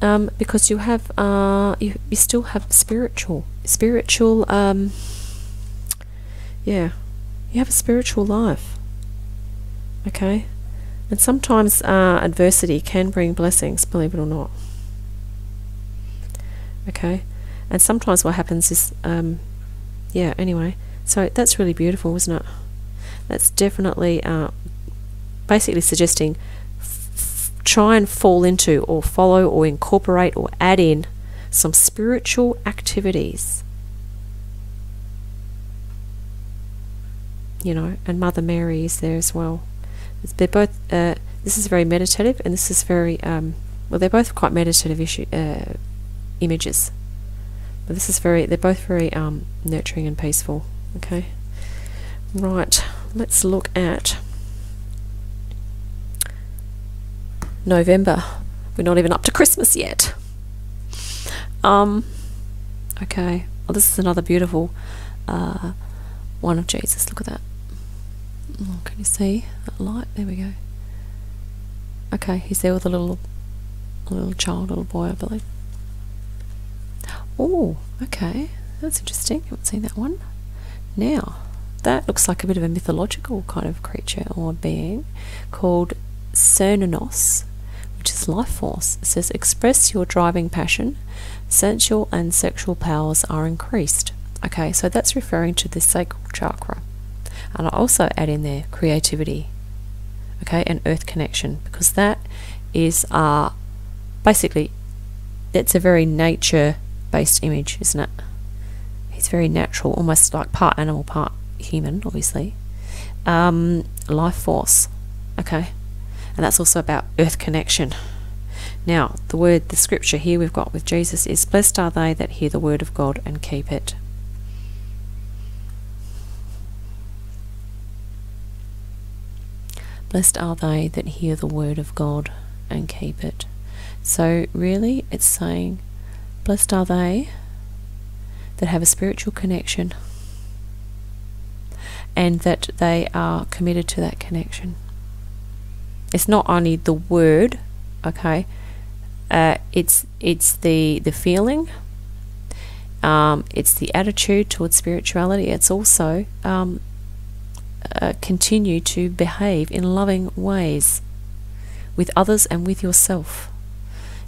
Because you have you still have spiritual you have a spiritual life. Okay? And sometimes adversity can bring blessings, believe it or not. Okay? And sometimes what happens is anyway, so that's really beautiful, isn't it? That's definitely basically suggesting try and fall into or follow or incorporate or add in some spiritual activities. And Mother Mary is there as well. They're both, this is very meditative, and this is very, they're both quite meditative images. But this is they're both very nurturing and peaceful. Okay? Right, let's look at November. We're not even up to Christmas yet. Okay, well, this is another beautiful one of Jesus. Look at that. Oh, can you see that light? There we go. Okay, he's there with a little child, little boy, I believe. Oh, okay, that's interesting. Haven't seen that one. Now, that looks like a bit of a mythological kind of creature or being called Cernunnos, which is life force. It says, express your driving passion, sensual and sexual powers are increased. Okay, so that's referring to the sacral chakra. And I also add in there creativity, okay, and earth connection, because that is basically, it's a very nature-based image, isn't it? It's very natural, almost like part animal, part human, obviously. Life force, okay, and that's also about earth connection. Now, the scripture here we've got with Jesus is, blessed are they that hear the word of God and keep it. Blessed are they that hear the word of God and keep it. So really it's saying, blessed are they that have a spiritual connection and that they are committed to that connection. It's not only the word, okay, it's the feeling, it's the attitude towards spirituality. It's also continue to behave in loving ways with others and with yourself.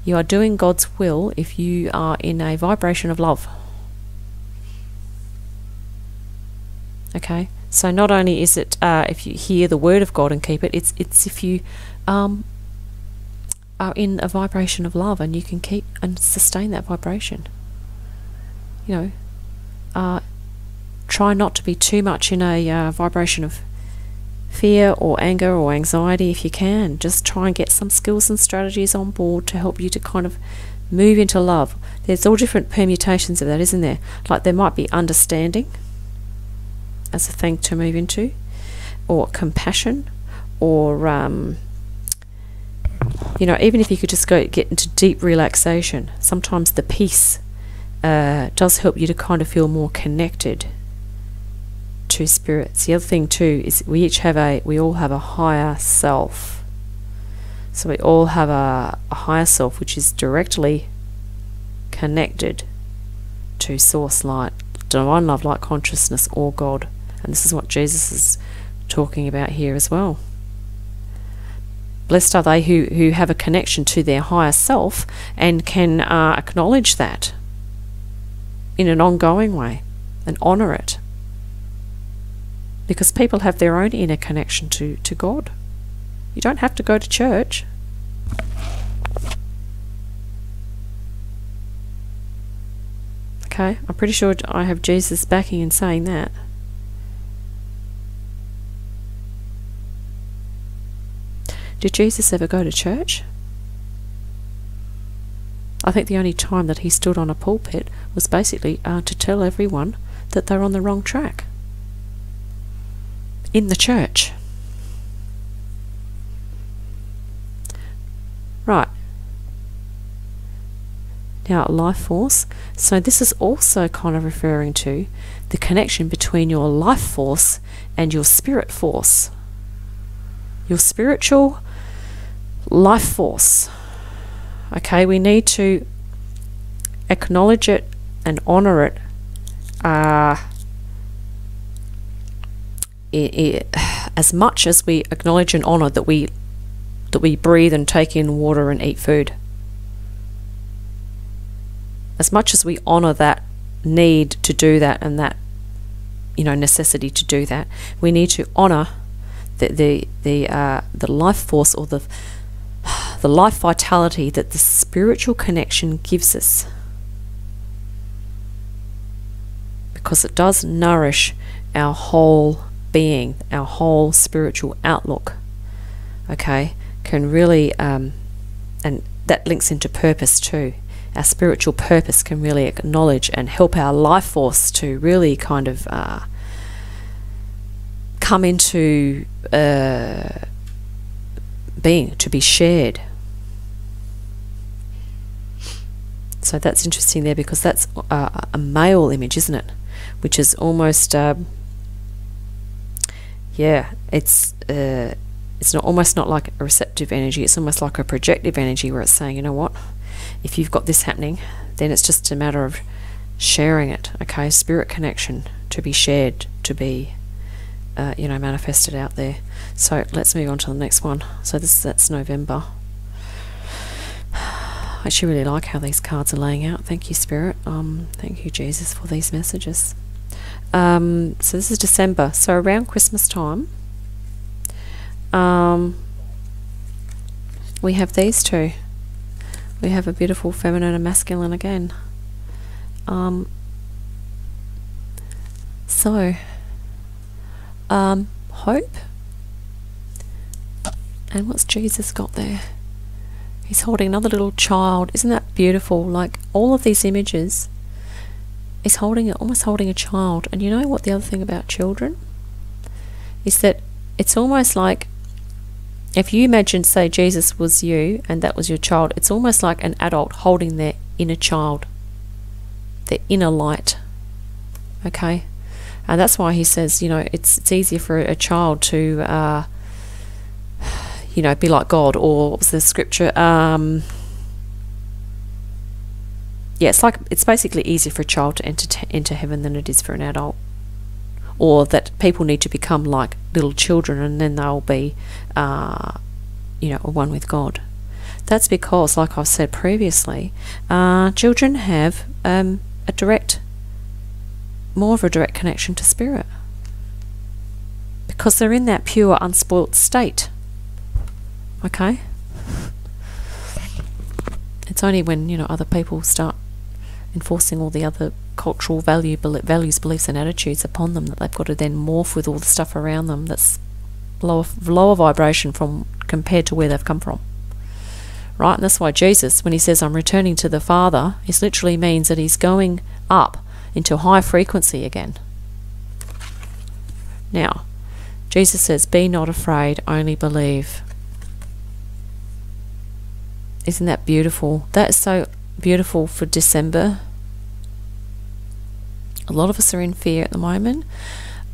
You are doing God's will if you are in a vibration of love. Okay, so not only is it if you hear the word of God and keep it, it's if you are in a vibration of love and you can keep and sustain that vibration. Try not to be too much in a vibration of fear or anger or anxiety if you can. Just try and get some skills and strategies on board to help you to kind of move into love. There's all different permutations of that, isn't there? Like there might be understanding as a thing to move into, or compassion, or you know, even if you could just get into deep relaxation. Sometimes the peace does help you to kind of feel more connected to spirits. The other thing too is we all have a higher self. So we all have a higher self which is directly connected to source light, divine love, light consciousness, or God. And this is what Jesus is talking about here as well. Blessed are they who have a connection to their higher self and can acknowledge that in an ongoing way and honour it. Because people have their own inner connection to God. You don't have to go to church. Okay, I'm pretty sure I have Jesus backing in saying that. Did Jesus ever go to church? I think the only time that he stood on a pulpit was basically to tell everyone that they're on the wrong track. In the church. Right. Now, life force. So this is also kind of referring to the connection between your life force and your spirit force. Your spiritual life force. Okay, we need to acknowledge it and honor it. As much as we acknowledge and honor that we breathe and take in water and eat food. As much as we honor that need to do that and that, you know, necessity to do that, we need to honor the life force, or the life vitality that the spiritual connection gives us, because it does nourish our whole being, our whole spiritual outlook. Okay, can really and that links into purpose too. Our spiritual purpose can really acknowledge and help our life force to really kind of come into being, to be shared. So that's interesting there, because that's a male image, isn't it? Which is almost yeah, it's not almost not like a receptive energy. It's almost like a projective energy, where it's saying, you know what, if you've got this happening, then it's just a matter of sharing it. Okay, spirit connection to be shared, to be you know, manifested out there. So let's move on to the next one. So that's November. I actually really like how these cards are laying out. Thank you, Spirit. Thank you, Jesus, for these messages. So this is December. So around Christmas time, we have these two. We have a beautiful feminine and masculine again. Hope. And what's Jesus got there? He's holding another little child. Isn't that beautiful? Like all of these images, he's almost holding a child. And you know what the other thing about children is, that it's almost like, if you imagine, say, Jesus was you and that was your child, it's almost like an adult holding their inner child, their inner light. Okay? And that's why he says, you know, it's easier for a child to, you know, be like God. Or what was the scripture? Yeah, it's basically easier for a child to enter heaven than it is for an adult. Or that people need to become like little children, and then they'll be, you know, one with God. That's because, like I've said previously, children have more of a direct connection to spirit, because they're in that pure, unspoilt state. Okay? It's only when, you know, other people start enforcing all the other cultural values, beliefs and attitudes upon them that they've got to then morph with all the stuff around them that's lower vibration from compared to where they've come from. Right? And that's why Jesus, when he says, I'm returning to the Father, it literally means that he's going up into high frequency again. Now, Jesus says, be not afraid, only believe. Isn't that beautiful? That is so beautiful for December. A lot of us are in fear at the moment.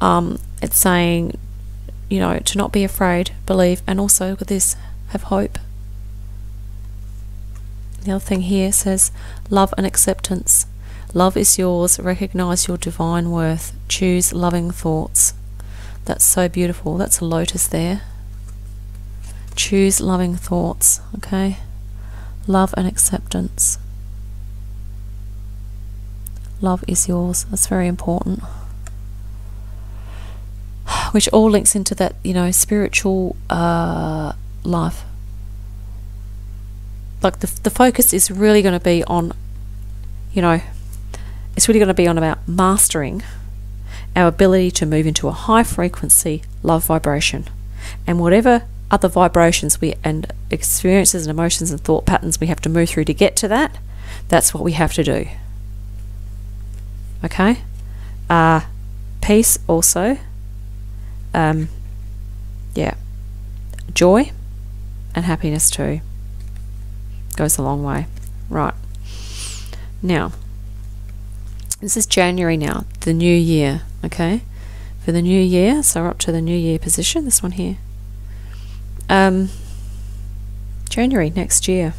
It's saying, you know, to not be afraid, believe, and also look at this, have hope. The other thing here says, love and acceptance. Love is yours. Recognize your divine worth. Choose loving thoughts. That's so beautiful. That's a lotus there. Choose loving thoughts. Okay. Love and acceptance. Love is yours. That's very important. Which all links into that, you know, spiritual life. Like the focus is really going to be on, you know, it's really going to be on about mastering our ability to move into a high frequency love vibration, and whatever other vibrations and experiences and emotions and thought patterns we have to move through to get to that, that's what we have to do. Okay? Peace also. Yeah. Joy and happiness too. Goes a long way. Right. Now, this is January now, the new year, okay? For the new year, so we're up to the new year position, this one here. January next year.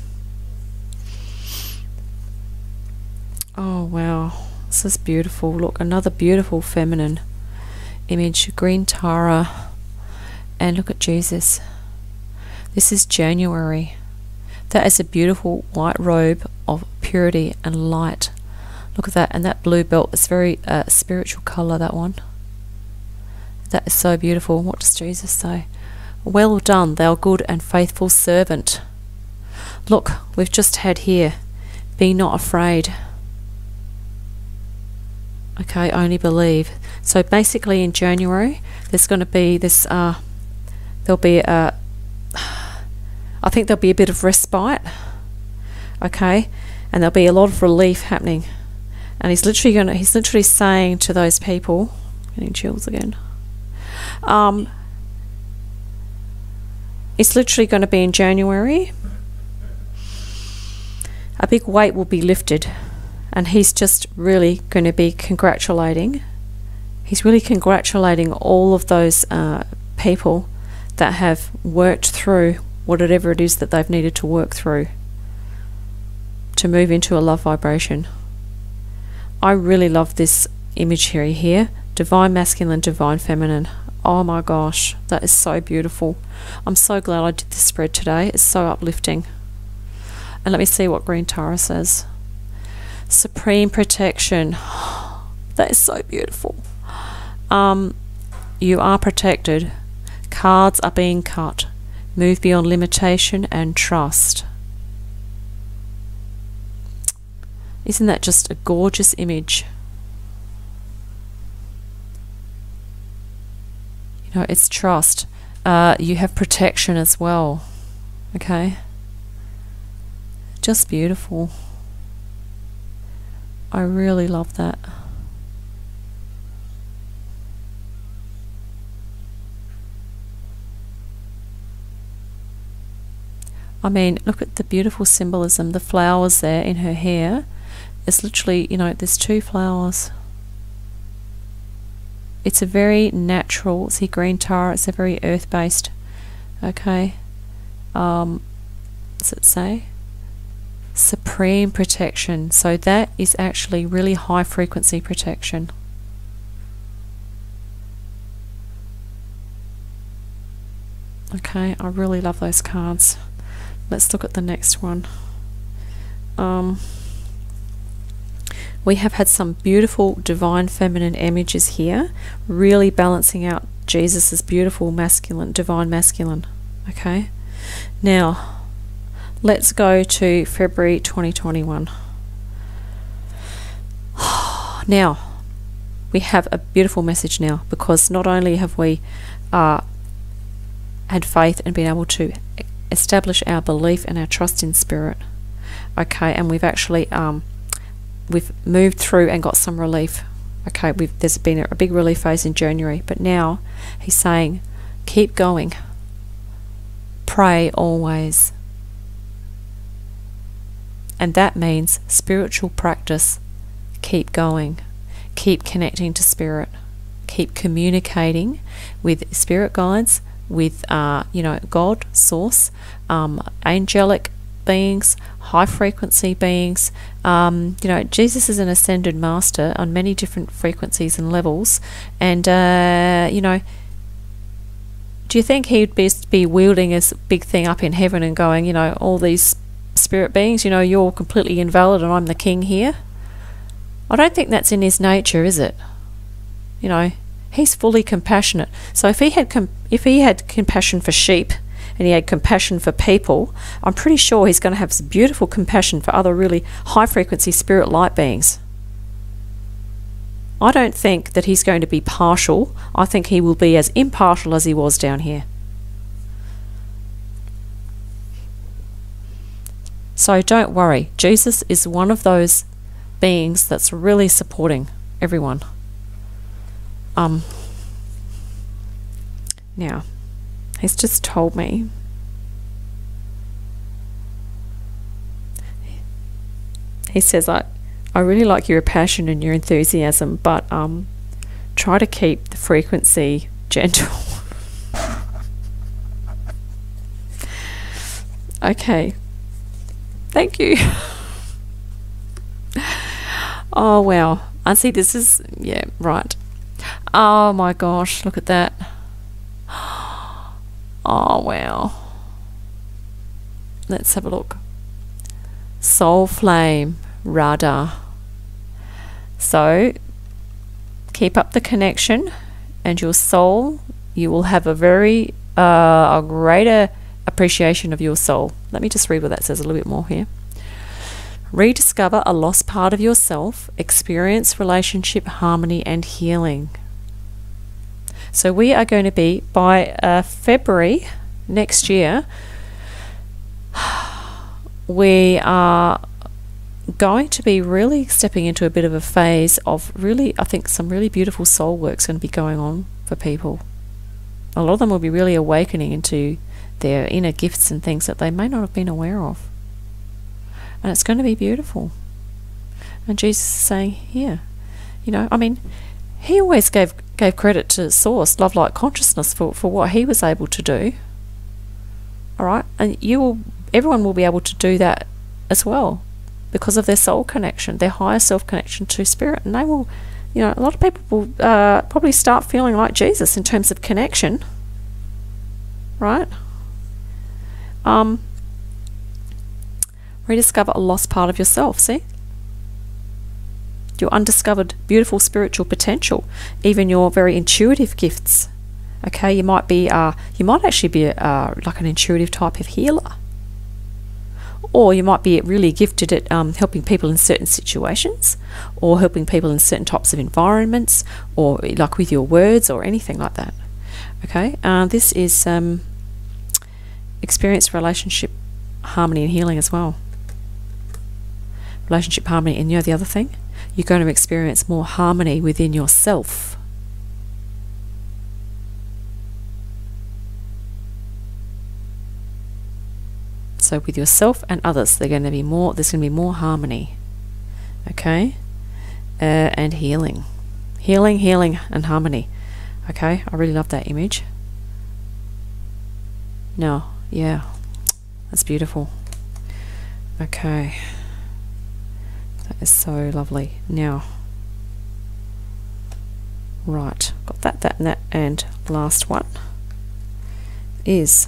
Oh, wow. This is beautiful. Look, another beautiful feminine image, green Tara, and look at Jesus. This is January. That is a beautiful white robe of purity and light. Look at that, and that blue belt is very spiritual colour, that one. That is so beautiful. What does Jesus say? Well done, thou good and faithful servant. Look, we've just had here, be not afraid. Okay, only believe. So basically in January, there's going to be this, there'll be a, I think there'll be a bit of respite, okay, and there'll be a lot of relief happening. And he's literally saying to those people, getting chills again, it's literally going to be in January, a big weight will be lifted, and he's just really going to be congratulating. He's really congratulating all of those people that have worked through whatever it is that they've needed to work through to move into a love vibration. I really love this imagery here. Divine masculine, divine feminine. Oh my gosh, that is so beautiful. I'm so glad I did this spread today. It's so uplifting. And let me see what green Tara says. Supreme protection. That is so beautiful. You are protected. Cards are being cut. Move beyond limitation and trust. Isn't that just a gorgeous image? You know, it's trust. You have protection as well. Okay? Just beautiful. I really love that. I mean, look at the beautiful symbolism. The flowers there in her hair. It's literally, you know, there's two flowers. It's a very natural, see green Tara, it's a very earth-based, okay. What does it say? Supreme protection. So that is actually really high frequency protection. Okay, I really love those cards. Let's look at the next one. We have had some beautiful divine feminine images here, really balancing out Jesus's beautiful masculine, divine masculine. Okay, now let's go to February 2021. Now we have a beautiful message now, because not only have we had faith and been able to establish our belief and our trust in Spirit. Okay, and we've actually we've moved through and got some relief. Okay, there's been a big relief phase in January, but now he's saying, keep going. Pray always. And that means spiritual practice. Keep going. Keep connecting to Spirit. Keep communicating with Spirit guides, with God, Source, angelic beings, high frequency beings. Jesus is an ascended master on many different frequencies and levels, and do you think he'd be wielding a big thing up in heaven and going, all these spirit beings, you're completely invalid and I'm the king here? I don't think that's in his nature, is it? He's fully compassionate. So if he had compassion for sheep and he had compassion for people, I'm pretty sure he's going to have some beautiful compassion for other really high frequency spirit light beings. I don't think that he's going to be partial. I think he will be as impartial as he was down here. So don't worry. Jesus is one of those beings that's really supporting everyone. Now, he's just told me he says, I really like your passion and your enthusiasm, but try to keep the frequency gentle. Okay, thank you. Oh wow, I see. This is, yeah, right. Oh my gosh, look at that. Oh wow. Let's have a look. Soul flame, Radha. So keep up the connection, and your soul, you will have a very a greater appreciation of your soul. Let me just read what that says a little bit more here. Rediscover a lost part of yourself, experience relationship harmony and healing. So we are going to be, by February next year, we are going to be really stepping into a bit of a phase of really, I think, some really beautiful soul work's going to be going on for people. A lot of them will be really awakening into their inner gifts and things that they may not have been aware of. And it's going to be beautiful. And Jesus is saying here, he always gave credit to Source, Love Light Consciousness, for what he was able to do. All right, and everyone will be able to do that as well, because of their soul connection, their higher self connection to Spirit, and they will, a lot of people will probably start feeling like Jesus in terms of connection. Right? Rediscover a lost part of yourself. See? Your undiscovered beautiful spiritual potential, even your very intuitive gifts. Okay, you might actually be like an intuitive type of healer, or you might be really gifted at helping people in certain situations, or helping people in certain types of environments, or like with your words or anything like that. Okay, this is experience relationship harmony and healing as well. Relationship harmony, and the other thing, you're going to experience more harmony within yourself. So with yourself and others, there's going to be more harmony. Okay, and healing and harmony. Okay, I really love that image. No, yeah, that's beautiful. Okay, that is so lovely. Now, right, got that and that, and last one is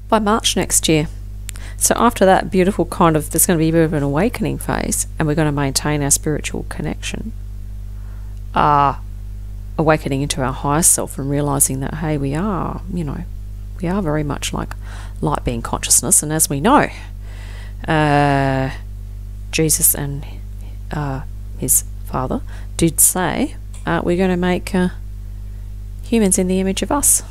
by March next year. So after that beautiful there's going to be a bit of an awakening phase, and we're going to maintain our spiritual connection, awakening into our higher self and realizing that, hey, we are very much like light being consciousness. And as we know, Jesus and his Father did say, we're going to make humans in the image of us.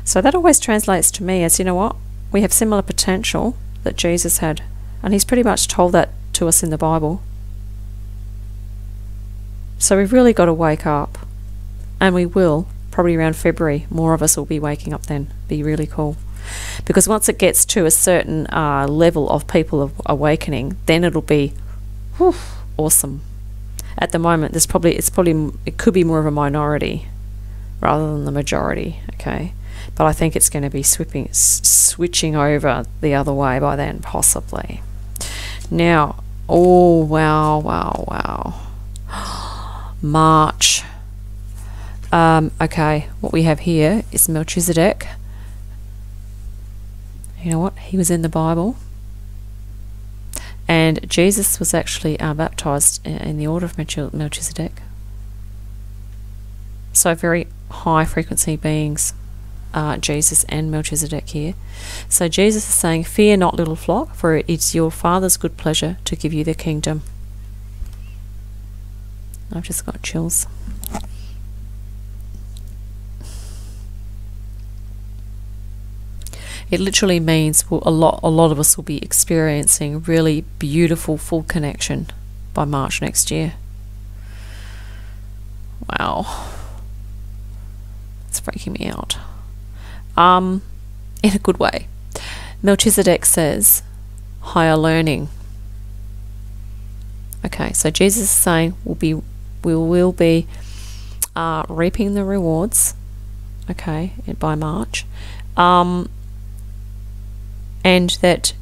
So that always translates to me as, you know what, we have similar potential that Jesus had, and he's pretty much told that to us in the Bible. So we've really got to wake up, and we will, probably around February, more of us will be waking up then. Be really cool. Because once it gets to a certain level of people awakening, then it'll be awesome. At the moment, it could be more of a minority rather than the majority, okay? But I think it's going to be switching over the other way by then, possibly. Now, oh, wow. March. Okay, what we have here is Melchizedek. You know what? He was in the Bible. And Jesus was actually baptized in the order of Melchizedek. So very high frequency beings, Jesus and Melchizedek here. So Jesus is saying, fear not, little flock, for it's your Father's good pleasure to give you the kingdom. I've just got chills. It literally means a lot of us will be experiencing really beautiful full connection by March next year. Wow. It's freaking me out. In a good way. Melchizedek says higher learning. Okay, so Jesus is saying we will be reaping the rewards, okay, by March. And that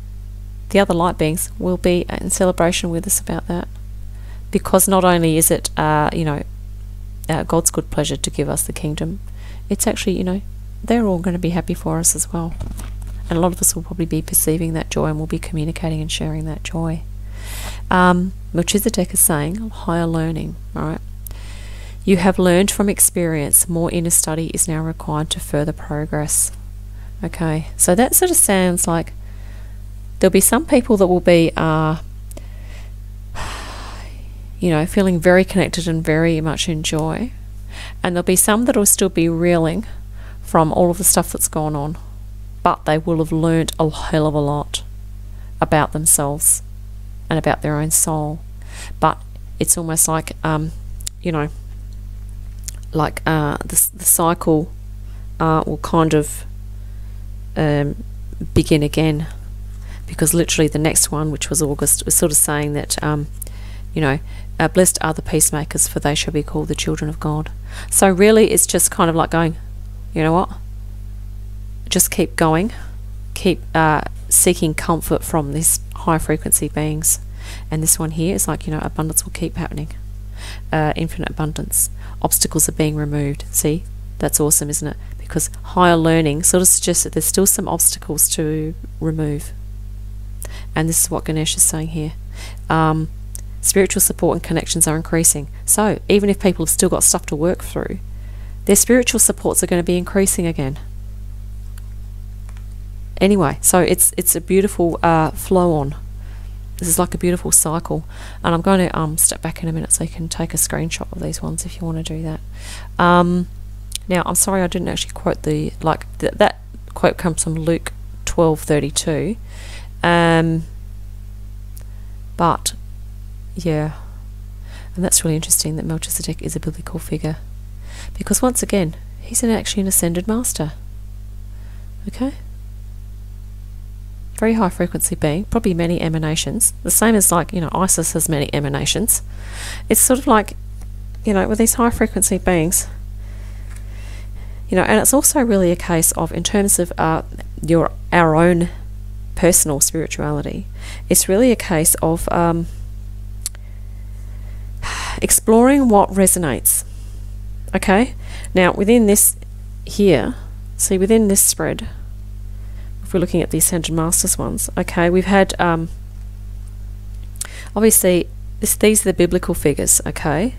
the other light beings will be in celebration with us about that, because not only is it God's good pleasure to give us the kingdom, it's actually, they're all going to be happy for us as well, and a lot of us will probably be perceiving that joy, and will be communicating and sharing that joy. Melchizedek is saying higher learning. All right, you have learned from experience. More inner study is now required to further progress. Okay, so that sort of sounds like there'll be some people that will be, feeling very connected and very much in joy. And there'll be some that will still be reeling from all of the stuff that's gone on. But they will have learnt a hell of a lot about themselves and about their own soul. But it's almost like, the cycle will kind of begin again, because literally the next one, which was August, was sort of saying that blessed are the peacemakers, for they shall be called the children of God. So really it's just kind of like going, you know what, just keep going, keep seeking comfort from these high frequency beings. And this one here is like, abundance will keep happening, infinite abundance. Obstacles are being removed. See, that's awesome, isn't it? Because higher learning sort of suggests that there's still some obstacles to remove. And this is what Ganesh is saying here. Spiritual support and connections are increasing. So even if people have still got stuff to work through, their spiritual supports are going to be increasing again. Anyway, so it's a beautiful flow on. This is like a beautiful cycle. And I'm going to step back in a minute so you can take a screenshot of these ones if you want to do that. Now, I'm sorry I didn't actually quote that quote comes from Luke 12:32. But, yeah. And that's really interesting that Melchizedek is a biblical figure. Because once again, he's actually an ascended master. Okay? Very high frequency being, probably many emanations. The same as Isis has many emanations. It's sort of like, with these high frequency beings, and it's also really a case of, in terms of our own personal spirituality, it's really a case of exploring what resonates. Okay, now within this here, see, within this spread, if we're looking at the Ascended Masters ones, okay, we've had obviously these are the biblical figures. Okay,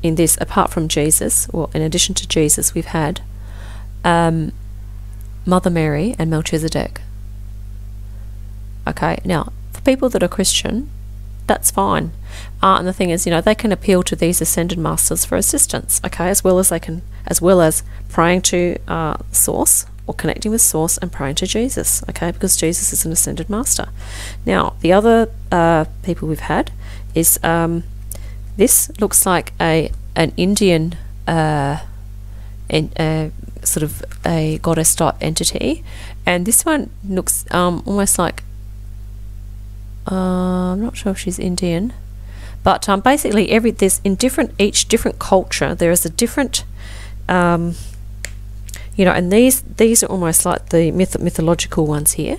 in this, apart from Jesus, or in addition to Jesus, we've had Mother Mary and Melchizedek. Okay, now for people that are Christian, that's fine. And the thing is, they can appeal to these ascended masters for assistance, okay, as well as praying to Source, or connecting with Source and praying to Jesus, okay, because Jesus is an ascended master. Now, the other people we've had is this looks like an Indian sort of a goddess type entity, and this one looks almost like I'm not sure if she's Indian, but basically there's in each different culture there is a different and these are almost like the mythological ones here,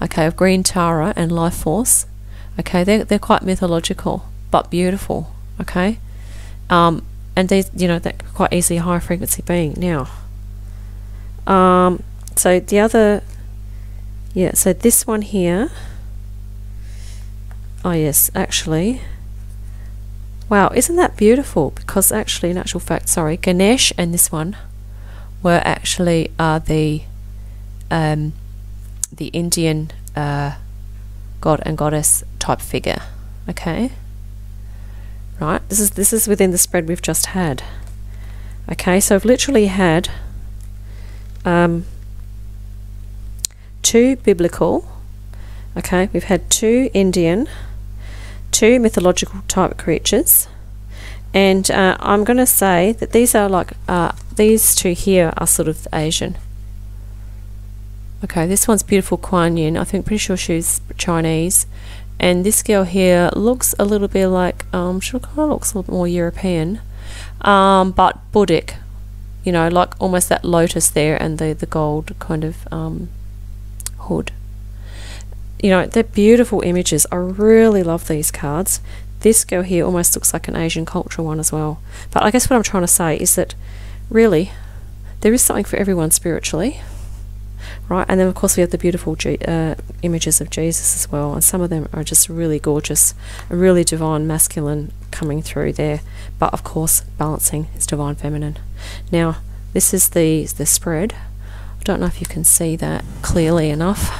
okay, of Green Tara and Life Force, okay, they're quite mythological but beautiful, okay, and these, that quite easily a high frequency being. Now, so the other, so this one here, oh yes, actually, wow, isn't that beautiful? Because actually, in actual fact, sorry, Ganesh and this one were actually the Indian god and goddess type figure, okay. Right, this is within the spread we've just had. Okay, so I've literally had 2 biblical, okay, we've had 2 Indian, 2 mythological type creatures, and I'm going to say that these are like these 2 here are sort of Asian. Okay, this one's beautiful Kuan Yin, I think, pretty sure she's Chinese. And this girl here looks a little bit like, she kind of looks a little bit more European, but Buddhic, like almost that lotus there and the gold kind of hood. They're beautiful images. I really love these cards. This girl here almost looks like an Asian cultural one as well. But I guess what I'm trying to say is that really there is something for everyone spiritually. Right, and then of course we have the beautiful images of Jesus as well, and some of them are just really gorgeous, a really divine masculine coming through there, but of course balancing his divine feminine. Now this is the spread. I don't know if you can see that clearly enough.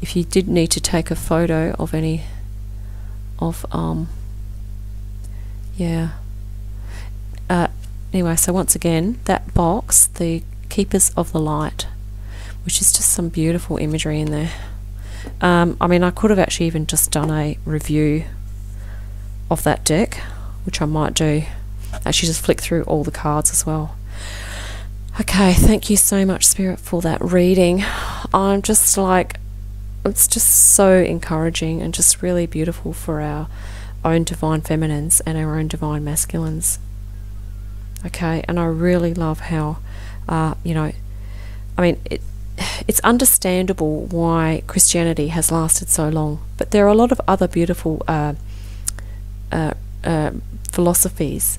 If you did need to take a photo of any of anyway, so once again, that box, the Keepers of the Light, which is just some beautiful imagery in there. I mean, I could have actually even just done a review of that deck, which I might do. Actually just flick through all the cards as well. Okay, thank you so much, Spirit, for that reading. I'm just like, it's just so encouraging and just really beautiful for our own divine feminines and our own divine masculines. Okay, and I really love how, I mean, it's understandable why Christianity has lasted so long, but there are a lot of other beautiful philosophies,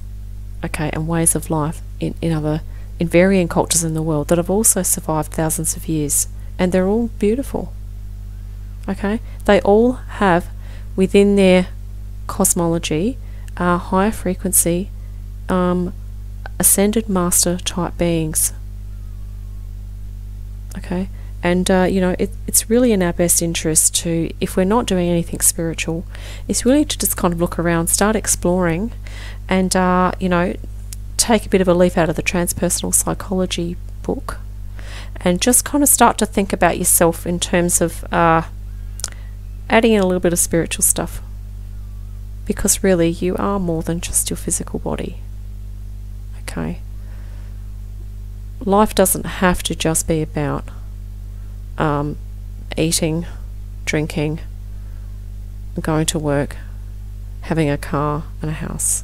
okay, and ways of life in varying cultures in the world that have also survived thousands of years, and they're all beautiful. Okay, they all have within their cosmology higher frequency ascended master type beings. Okay, and it's really in our best interest to, if we're not doing anything spiritual, it's really to just kind of look around, start exploring, and take a bit of a leaf out of the transpersonal psychology book, and just kind of start to think about yourself in terms of adding in a little bit of spiritual stuff, because really you are more than just your physical body. Okay, life doesn't have to just be about eating, drinking, going to work, having a car and a house.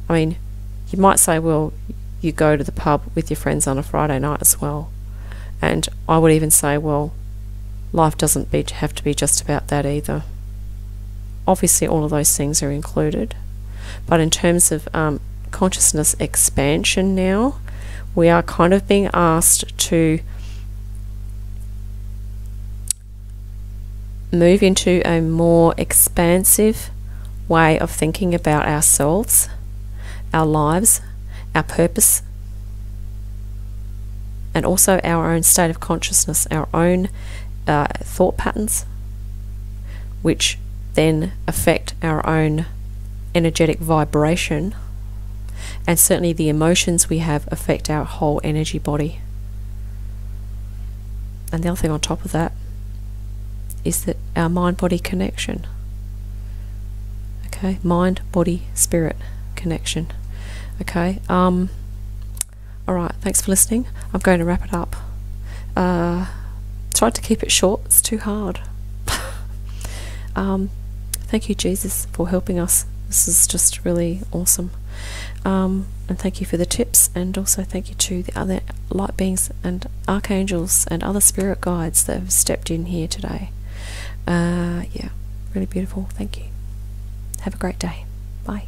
I mean, you might say, well, you go to the pub with your friends on a Friday night as well, and I would even say, well, life doesn't have to be just about that either. Obviously all of those things are included, but in terms of consciousness expansion now, we are kind of being asked to move into a more expansive way of thinking about ourselves, our lives, our purpose, and also our own state of consciousness, our own thought patterns, which then affect our own energetic vibration, and certainly the emotions we have affect our whole energy body. And the other thing on top of that is that our mind-body connection. Okay, mind, body, spirit connection. Okay, all right, thanks for listening. I'm going to wrap it up. Tried to keep it short, it's too hard. Thank you, Jesus, for helping us. This is just really awesome. And thank you for the tips, and also thank you to the other light beings and archangels and other spirit guides that have stepped in here today. Yeah, really beautiful. Thank you. Have a great day. Bye.